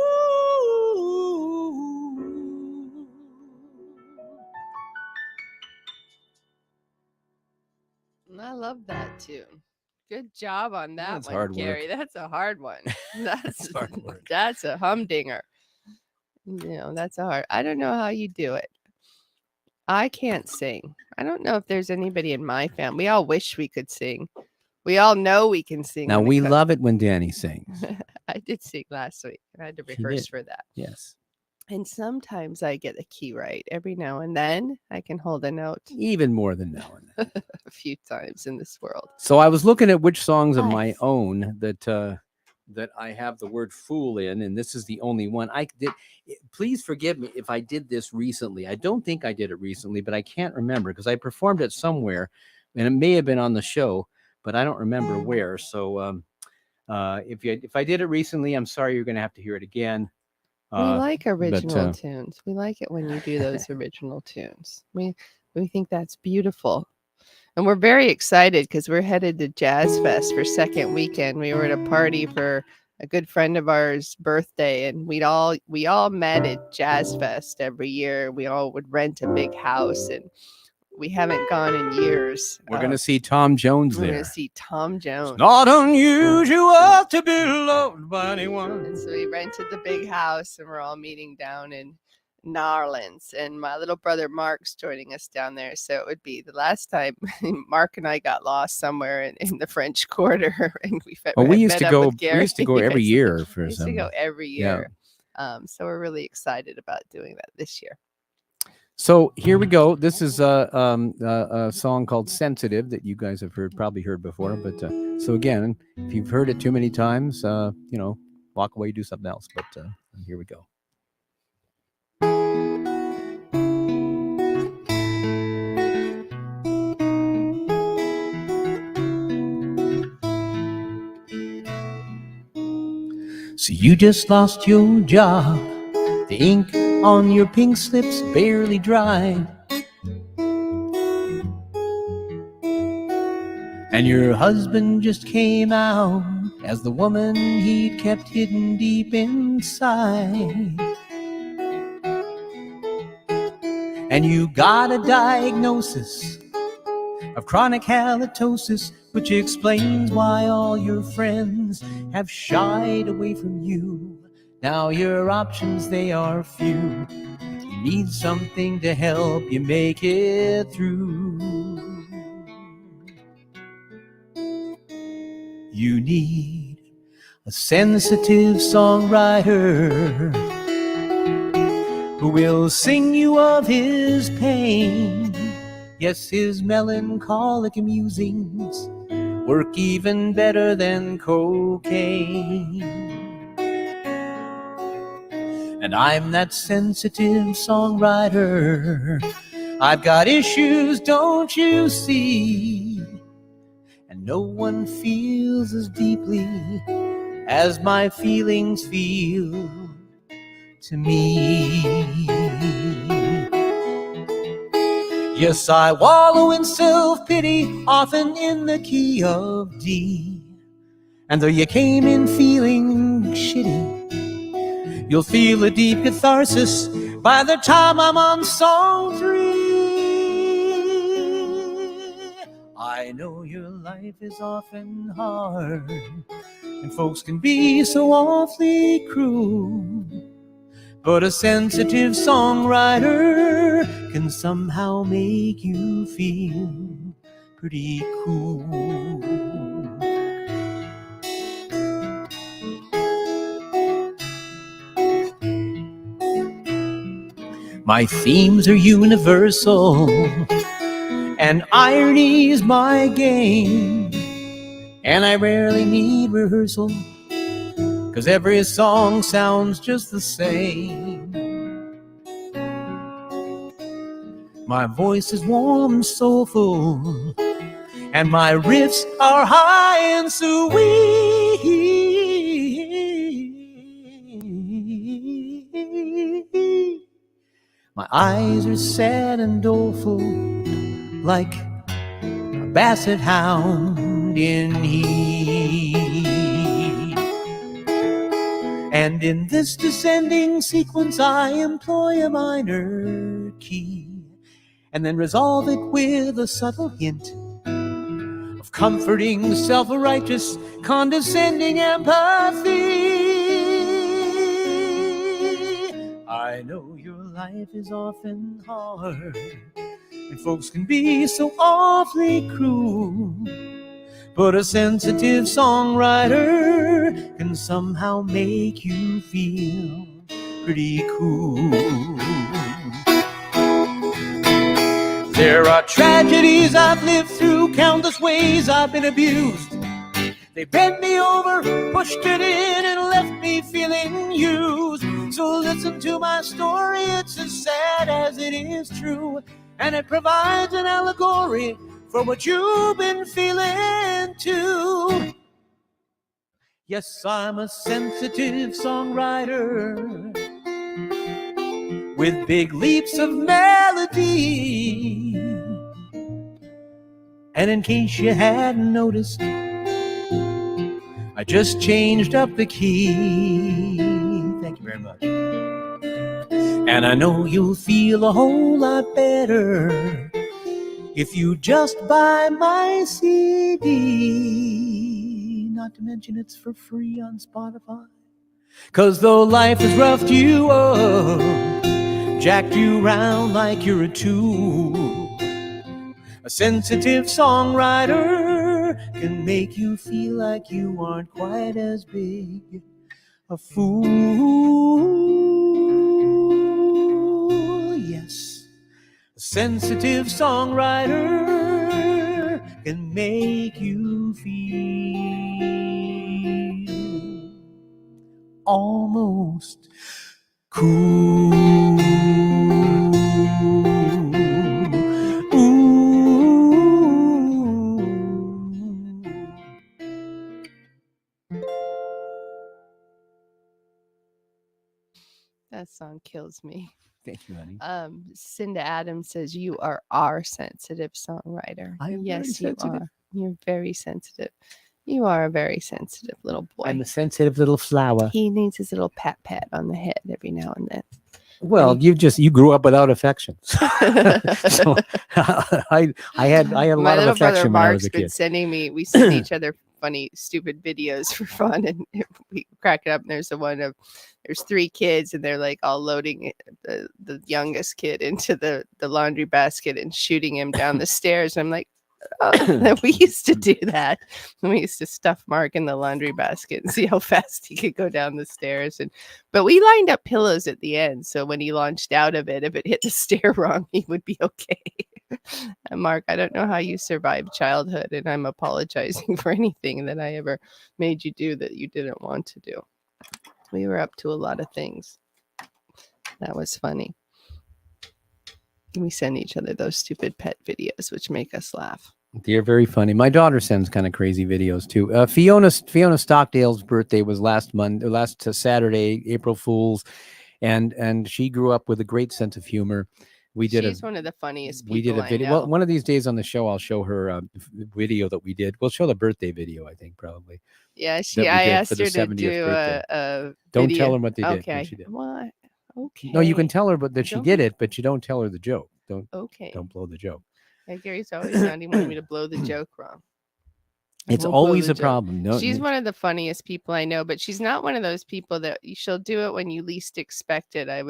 I love that tune. Good job on that That's one, hard work. Gary. That's a hard one. That's hard work. That's a humdinger. That's a hard. I don't know how you do it. I can't sing. I don't know if there's anybody in my family. We all wish we could sing. We all know we can sing. Now, we love it when Danny sings. I did sing last week, and I had to She rehearse did. for that. Yes. And sometimes I get the key right. Every now and then I can hold a note Even more than now and then. a few times in this world. So I was looking at which songs of my Nice. own that I have the word fool in, and this is the only one I did. Please forgive me if I did this recently. I don't think I did it recently, but I can't remember because I performed it somewhere, and it may have been on the show, but I don't remember where. So if I did it recently, I'm sorry. You're going to have to hear it again. We like original tunes. We like it when you do those original tunes. We think that's beautiful. And we're very excited because we're headed to Jazz Fest for second weekend. We were at a party for a good friend of ours' birthday, and we all met at Jazz Fest every year. We all would rent a big house, and we haven't gone in years. We're going to see Tom Jones We're there. going to see Tom Jones. It's not unusual to be loved by anyone. And so we rented the big house, and we're all meeting down in Narlands, and my little brother Mark's joining us down there. So it would be the last time Mark and I got lost somewhere in the French Quarter, and we used to go. We used to go every year for we used some. to go every year. Yeah. So we're really excited about doing that this year. So here we go. This is a song called "Sensitive" that you guys have probably heard before. But so again, if you've heard it too many times, walk away, do something else. But here we go. So you just lost your job. The ink on your pink slips barely dried. And your husband just came out as the woman he'd kept hidden deep inside. And you got a diagnosis of chronic halitosis, which explains why all your friends have shied away from you. Now your options, they are few. You need something to help you make it through. You need a sensitive songwriter who will sing you of his pain. Yes, his melancholic musings work even better than cocaine. And I'm that sensitive songwriter. I've got issues, don't you see? And no one feels as deeply as my feelings feel to me. Yes, I wallow in self-pity, often in the key of D. And though you came in feeling shitty, you'll feel a deep catharsis by the time I'm on song 3. I know your life is often hard, and folks can be so awfully cruel. But a sensitive songwriter can somehow make you feel pretty cool. My themes are universal, and irony's my game. And I rarely need rehearsal, 'cause every song sounds just the same. My voice is warm and soulful, and my riffs are high and sweet. My eyes are sad and doleful, like a basset hound in heat. And in this descending sequence, I employ a minor key, and then resolve it with a subtle hint of comforting, self-righteous, condescending empathy. I know your life is often hard, and folks can be so awfully cruel, but a sensitive songwriter can somehow make you feel pretty cool. There are tragedies I've lived through, countless ways I've been abused. They bent me over, pushed it in, and left me feeling used. So listen to my story, it's as sad as it is true, and it provides an allegory for what you've been feeling too. Yes, I'm a sensitive songwriter with big leaps of melody. And in case you hadn't noticed, I just changed up the key. Thank you very much. And I know you'll feel a whole lot better if you just buy my CD. Not to mention it's for free on Spotify. 'Cause though life has roughed you up, jacked you round like you're a tool, a sensitive songwriter can make you feel like you aren't quite as big a fool. Yes, a sensitive songwriter can make you feel almost cool. That song kills me. Thank you, honey. Cinda Adams says you are our sensitive songwriter. I am yes, very you sensitive. are. You're very sensitive. You are a very sensitive little boy. I'm a sensitive little flower. He needs his little pat pat on the head every now and then. Well, you grew up without affection. So I had a lot of affection when I was a kid. Been sending me. We send each other funny, stupid videos for fun, and we crack it up. And there's the one of there's 3 kids, and they're like all loading the youngest kid into the laundry basket and shooting him down the stairs. And I'm like, oh, we used to do that. We used to stuff Mark in the laundry basket and see how fast he could go down the stairs. But we lined up pillows at the end, so when he launched out of it, if it hit the stair wrong, he would be okay. And Mark, I don't know how you survived childhood, and I'm apologizing for anything that I ever made you do that you didn't want to do. We were up to a lot of things. That was funny. We send each other those stupid pet videos, which make us laugh. They're very funny. My daughter sends kind of crazy videos too. Fiona Stockdale's birthday was last Saturday, April Fool's, and she grew up with a great sense of humor. She's one of the funniest people. We did a video. Well, one of these days on the show, I'll show her video that we did. We'll show the birthday video, I think, probably. Yeah, I asked her to do a Don't video. tell her what they did. Okay. She did. What? Okay. No, you can tell her, but that she did it, but you don't tell her the joke. Don't blow the joke. Yeah, Gary's always wanting me to blow the joke wrong. It's always a problem. No, she's one of the funniest people I know, but she's not one of those people that she'll do it when you least expect it. I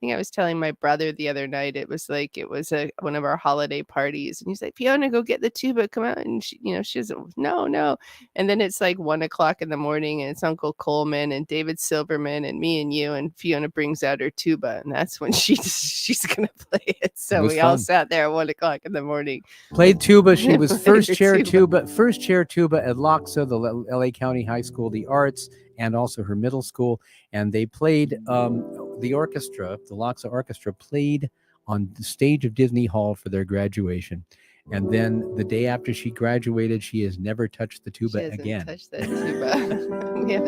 think I was telling my brother the other night, it was one of our holiday parties, and he's like, Fiona, go get the tuba, come out. And she doesn't, no. And then it's like 1:00 in the morning, and it's Uncle Coleman and David Silverman and me and you, and Fiona brings out her tuba, and that's when she's gonna play it. So we all sat there at 1:00 in the morning. Played tuba. She was first chair tuba at LACHSA, the LA County High School of the Arts, and also her middle school. And they played the orchestra, the LACHSA orchestra played on the stage of Disney Hall for their graduation. And then the day after she graduated, she has never touched the She tuba hasn't again. touched that tuba. We have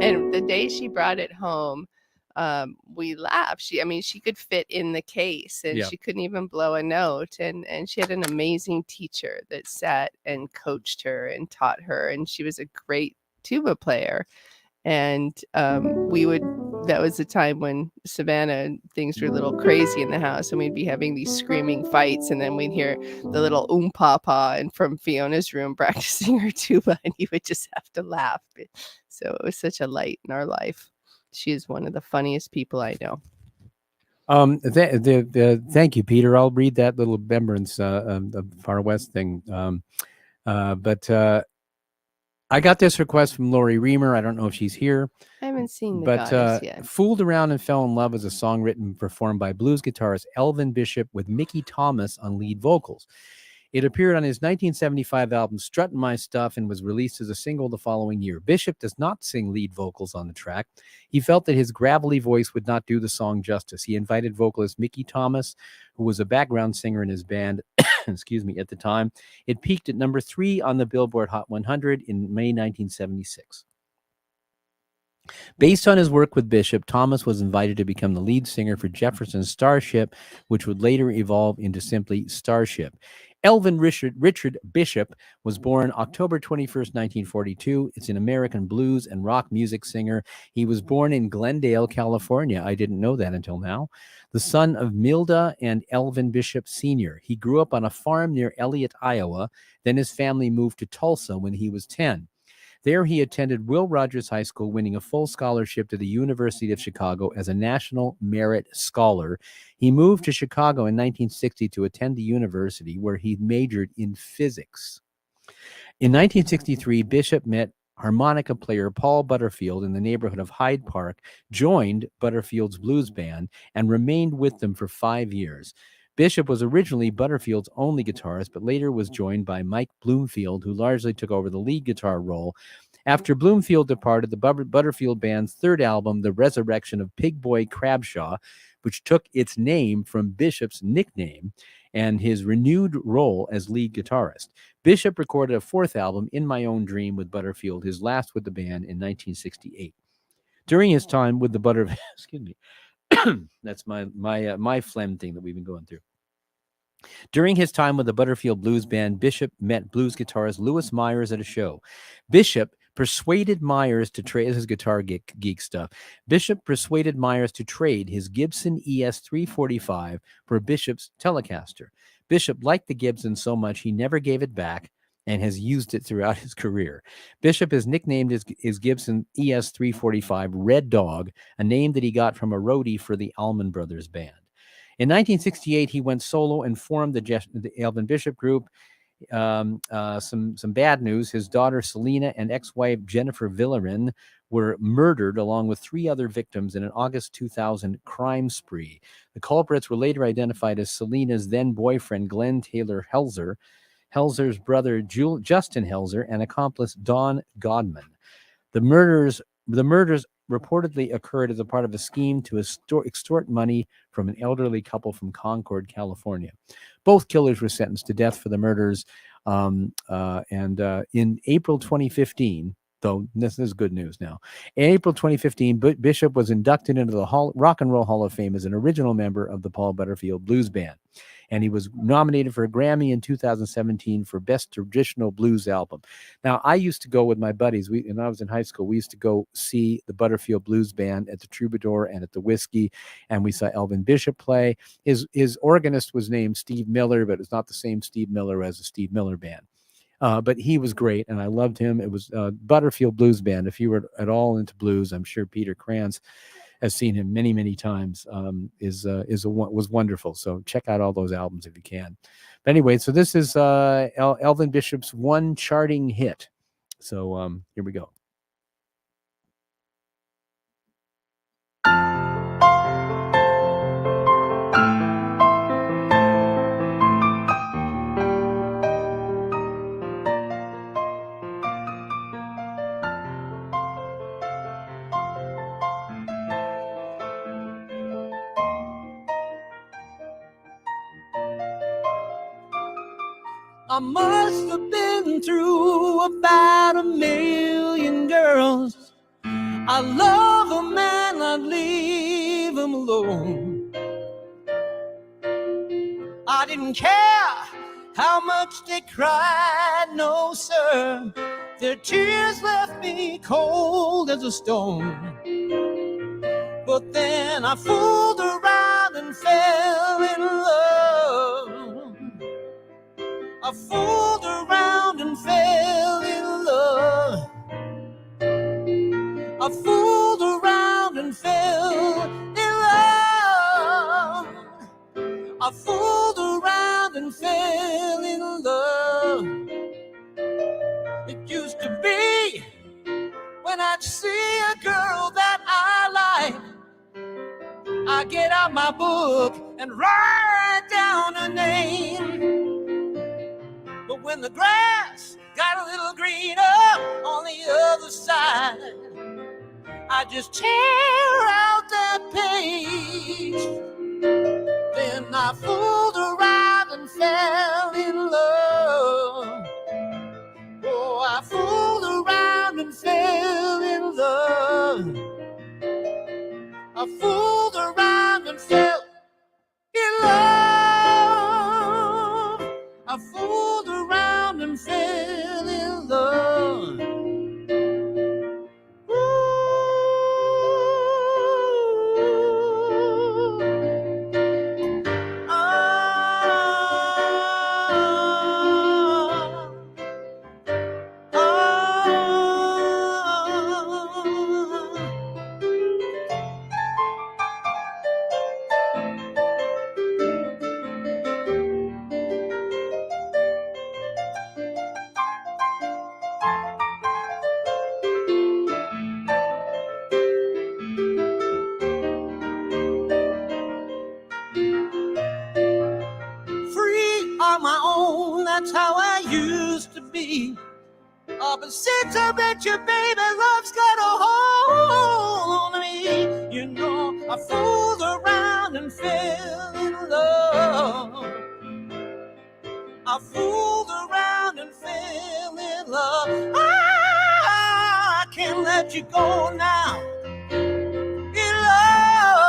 and the day she brought it home, we laughed. I mean, she could fit in the case, and Yeah. she couldn't even blow a note. And she had an amazing teacher that sat and coached her and taught her, and she was a great tuba player. And that was the time when Savannah, things were a little crazy in the house, and we'd be having these screaming fights, and then we'd hear the little papa and from Fiona's room practicing her tuba, and you would just have to laugh. So it was such a light in our life. She is one of the funniest people I know. Thank you, Peter. I'll read that little remembrance of Far West thing. But I got this request from Lori Reamer. I don't know if she's here, I haven't seen the but goddess yet. Fooled Around and Fell in Love is a song written and performed by blues guitarist Elvin Bishop with Mickey Thomas on lead vocals. It appeared on his 1975 album Struttin' My Stuff and was released as a single the following year. Bishop does not sing lead vocals on the track. He felt that his gravelly voice would not do the song justice. He invited vocalist Mickey Thomas, who was a background singer in his band, excuse me, at the time. It peaked at number 3 on the Billboard Hot 100 in May 1976. Based on his work with Bishop, Thomas was invited to become the lead singer for Jefferson's Starship, which would later evolve into simply Starship. Elvin Richard Bishop was born October 21st, 1942. It's an American blues and rock music singer. He was born in Glendale, California. I didn't know that until now. The son of Milda and Elvin Bishop Sr. He grew up on a farm near Elliott, Iowa. Then his family moved to Tulsa when he was 10. There, he attended Will Rogers High School, winning a full scholarship to the University of Chicago as a National Merit Scholar. He moved to Chicago in 1960 to attend the university, where he majored in physics. In 1963, Bishop met harmonica player Paul Butterfield in the neighborhood of Hyde Park, joined Butterfield's blues band, and remained with them for 5 years. Bishop was originally Butterfield's only guitarist, but later was joined by Mike Bloomfield, who largely took over the lead guitar role. After Bloomfield departed, the Butterfield band's third album, The Resurrection of Pig Boy Crabshaw, which took its name from Bishop's nickname and his renewed role as lead guitarist. Bishop recorded a fourth album, In My Own Dream, with Butterfield, his last with the band in 1968. During his time with the excuse me, that's my phlegm thing that we've been going through. During his time with the Butterfield Blues Band, Bishop met blues guitarist Louis Myers at a show. Bishop persuaded Myers to trade his guitar geek stuff. Bishop persuaded Myers to trade his Gibson ES 345 for Bishop's Telecaster. Bishop liked the Gibson so much he never gave it back and has used it throughout his career. Bishop has nicknamed his Gibson ES 345 Red Dog, a name that he got from a roadie for the Allman Brothers Band. In 1968, he went solo and formed the Elvin Bishop Group. Some bad news. His daughter Selena and ex-wife Jennifer Villarin were murdered along with 3 other victims in an August 2000 crime spree. The culprits were later identified as Selena's then boyfriend Glenn Taylor Helzer, Helzer's brother Justin Helzer, and accomplice Don Godman. The murders reportedly occurred as a part of a scheme to extort money from an elderly couple from Concord, California. Both killers were sentenced to death for the murders. And in April 2015, though this is good news now, in April 2015, Bishop was inducted into the Rock and Roll Hall of Fame as an original member of the Paul Butterfield Blues Band. And he was nominated for a Grammy in 2017 for Best Traditional Blues Album. Now, I used to go with my buddies. When I was in high school, we used to go see the Butterfield Blues Band at the Troubadour and at the Whiskey, and we saw Elvin Bishop play. His organist was named Steve Miller, but it's not the same Steve Miller as the Steve Miller Band. But he was great, and I loved him. It was Butterfield Blues Band. If you were at all into blues, I'm sure Peter Kranz has seen him many, many times. Was wonderful. So check out all those albums if you can. But anyway, so this is Elvin Bishop's one charting hit. So here we go. I must have been through about 1,000,000 girls. I love a man, I'd leave him alone. I didn't care how much they cried, no sir. Their tears left me cold as a stone. But then I fooled around and fell in love. I fooled around and fell in love. I fooled around and fell in love. I fooled around and fell in love. It used to be when I'd see a girl that I like, I get out my book and write down her name. But when the grass got a little greener on the other side, I just tear out that page. Then I fooled around and fell in love. Oh, I fooled around and fell in love. I fooled around and fell in love. I fooled around and fell in love. Free on my own, that's how I used to be. But since I met you, baby, love's got a hold on me. You know, I fooled around and fell in love. I fooled around and fell in love. I can't let you go now. In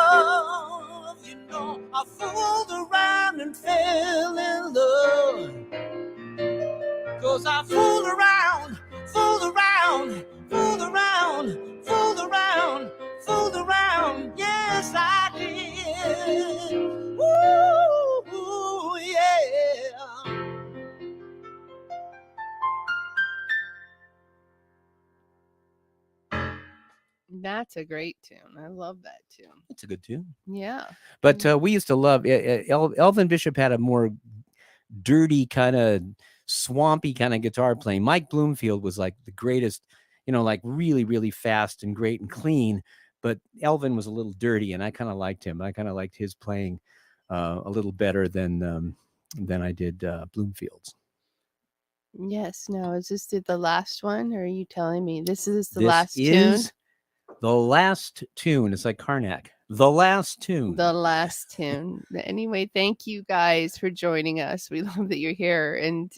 love, you know, I fooled around and fell in love. 'Cause I fooled around, fooled around, fooled around, fooled around, fooled around. Yes, I did. Ooh, yeah. That's a great tune. I love that tune. It's a good tune. Yeah. But we used to love Elvin Bishop had a more dirty kind of swampy kind of guitar playing. Mike Bloomfield was like the greatest, you know, like really, really fast and great and clean. But Elvin was a little dirty, and I kind of liked him. I kind of liked his playing a little better than I did Bloomfield's. Yes. Now, is this the last one, or are you telling me this is the This last tune? is the last tune. It's like Karnak. The last tune. The last tune. Anyway, thank you guys for joining us. We love that you're here, and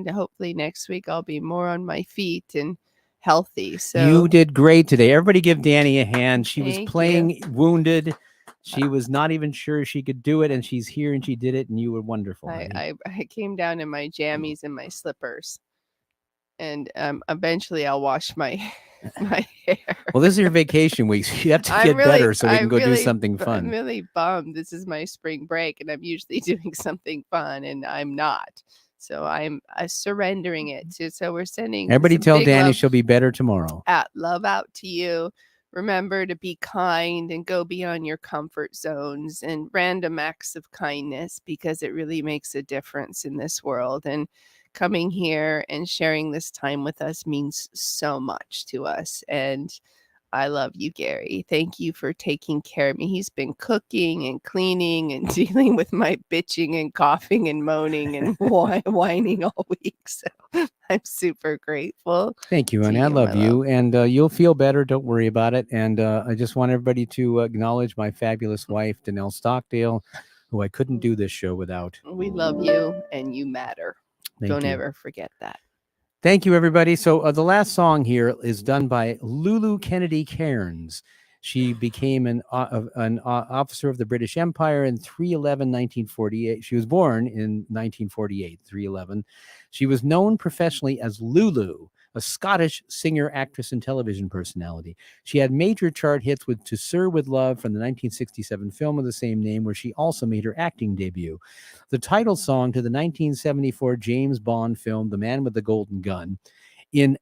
hopefully next week I'll be more on my feet and healthy. So You did great today. Everybody give Danny a hand. She was Thank playing wounded. She was not even sure she could do it, and she's here and she did it, and you were wonderful. honey. I came down in my jammies and my slippers, and eventually I'll wash my my hair. Well, this is your vacation weeks. You have to get better so we can go do something I'm fun. really bummed. This is my spring break, and I'm usually doing something fun, and I'm not. So I'm surrendering it. So we're sending Everybody some tell big Danny love she'll be better tomorrow. love out to you. Remember to be kind and go beyond your comfort zones and random acts of kindness, because it really makes a difference in this world. And coming here and sharing this time with us means so much to us. And I love you, Gary. Thank you for taking care of me. He's been cooking and cleaning and dealing with my bitching and coughing and moaning and whining all week. So I'm super grateful. Thank you, to honey. I you, love my you, love. and you'll feel better. Don't worry about it. And I just want everybody to acknowledge my fabulous wife, Danelle Stockdale, who I couldn't do this show without. We love you, and you matter. Don't you. ever forget that. Thank you, everybody. So the last song here is done by Lulu Kennedy Cairns. She became an officer of the British Empire in 1948. She was born in 1948, 3/11. She was known professionally as Lulu, a Scottish singer, actress, and television personality. She had major chart hits with To Sir With Love from the 1967 film of the same name, where she also made her acting debut. The title song to the 1974 James Bond film, The Man with the Golden Gun. In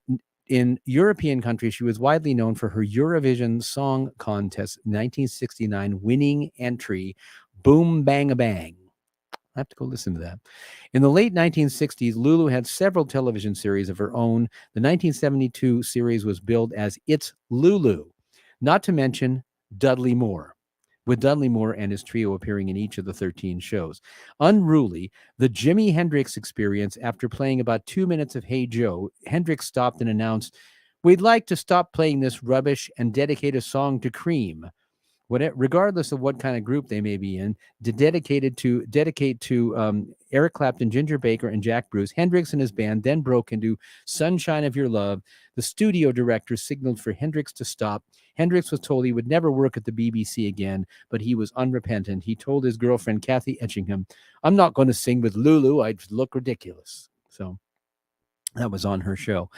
European countries, she was widely known for her Eurovision Song Contest 1969 winning entry, Boom Bang a Bang. I have to go listen to that. In the late 1960s, Lulu had several television series of her own. The 1972 series was billed as It's Lulu, not to mention Dudley Moore, with Dudley Moore and his trio appearing in each of the 13 shows. Unruly, the Jimi Hendrix Experience, after playing about 2 minutes of Hey Joe, Hendrix stopped and announced, "We'd like to stop playing this rubbish and dedicate a song to Cream." Regardless of what kind of group they may be in, to dedicate to Eric Clapton, Ginger Baker, and Jack Bruce, Hendrix and his band then broke into Sunshine of Your Love. The studio director signaled for Hendrix to stop. Hendrix was told he would never work at the BBC again, but he was unrepentant. He told his girlfriend, Kathy Etchingham, "I'm not going to sing with Lulu. I'd look ridiculous." So that was on her show.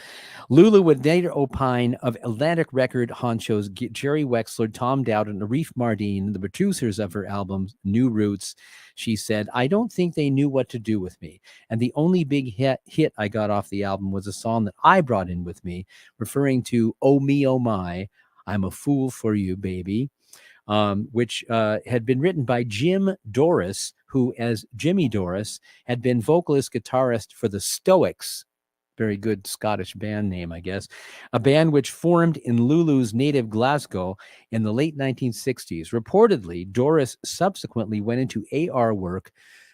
Lulu would later opine of Atlantic record honchos Jerry Wexler, Tom Dowd, and Arif Mardin, the producers of her album New Roots. She said, "I don't think they knew what to do with me. And the only big hit I got off the album was a song that I brought in with me, referring to Oh Me, Oh My, I'm a Fool for You, Baby," which had been written by Jim Doris, who, as Jimmy Doris, had been vocalist guitarist for the Stoics. Very good Scottish band name, I guess. A band which formed in Lulu's native Glasgow in the late 1960s. Reportedly, Doris subsequently went into AR work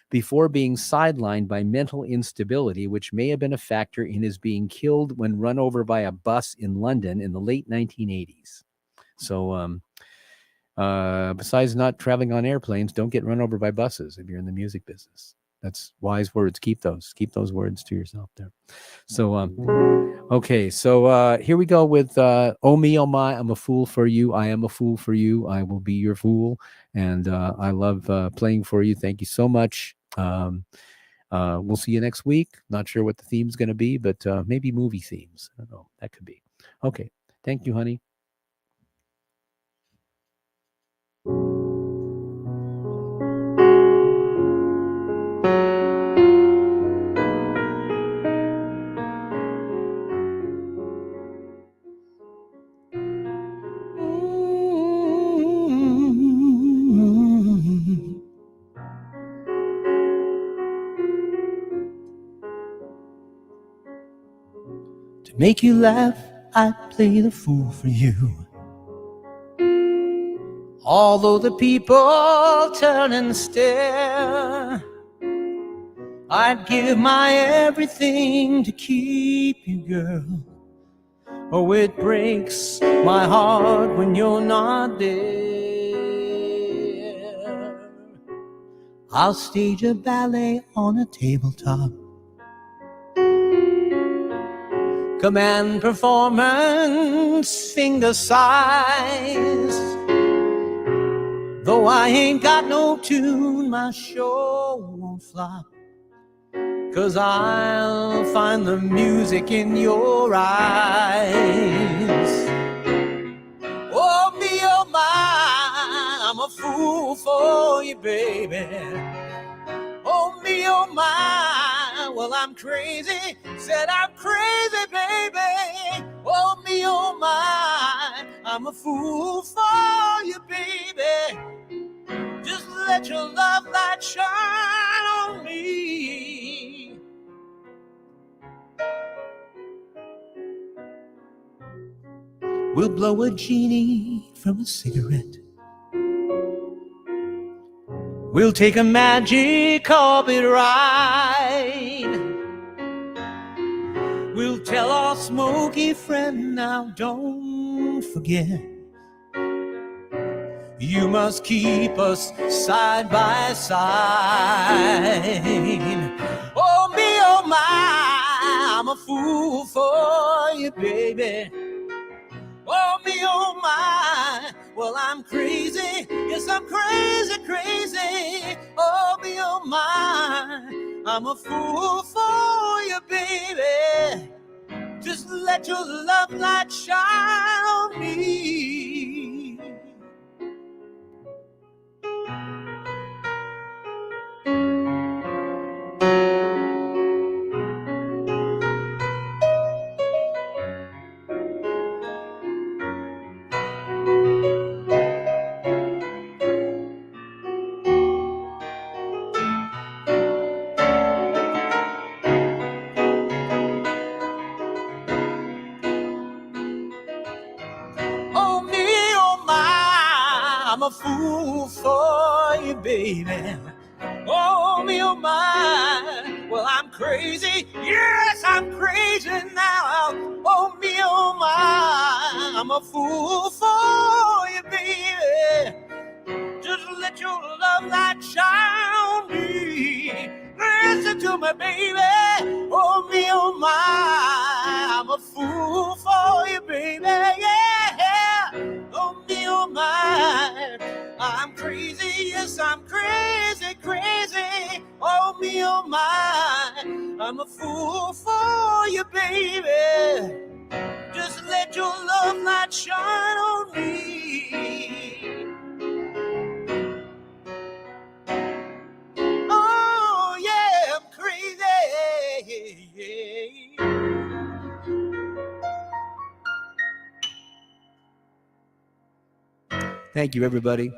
before being sidelined by mental instability, which may have been a factor in his being killed when run over by a bus in London in the late 1980s. So, besides not traveling on airplanes, don't get run over by buses if you're in the music business. That's wise words. Keep those words to yourself there. So, okay. So, here we go with, Oh Me, Oh My, I'm a Fool for You. I am a fool for you. I will be your fool. And, I love, playing for you. Thank you so much. We'll see you next week. Not sure what the theme's going to be, but, maybe movie themes. I don't know. That could be. Okay. Thank you, honey. To make you laugh, I'd play the fool for you. Although the people turn and stare, I'd give my everything to keep you, girl. Oh, it breaks my heart when you're not there. I'll stage a ballet on a tabletop, command performance, finger size. Though I ain't got no tune, my show won't flop, 'cause I'll find the music in your eyes. Oh me, oh my, I'm a fool for you, baby. Oh me, oh my, well I'm crazy, said I'm crazy, baby. Oh me, oh my, I'm a fool for you, baby. Just let your love light shine on me. We'll blow a genie from a cigarette. We'll take a magic carpet ride. We'll tell our smoky friend, now don't forget, you must keep us side by side. Oh me, oh my, fool for you, baby. Oh me, oh my, well I'm crazy, yes I'm crazy, crazy. Oh me, oh my, I'm a fool for you, baby. Just let your love light shine on me. Oh me, oh my, I'm a fool for you, baby. Oh me, oh my, well I'm crazy, yes I'm crazy now. Oh me, oh my, I'm a fool for you, baby. Just let your love light shine on me. Listen to me, baby. Oh me, oh my, I'm a fool for you, baby. Yeah. Oh me, oh my, I'm crazy. Yes, I'm crazy, crazy. Oh me, oh my, I'm a fool for you, baby. Just let your love light shine on me. Oh, yeah, I'm crazy. Thank you, everybody.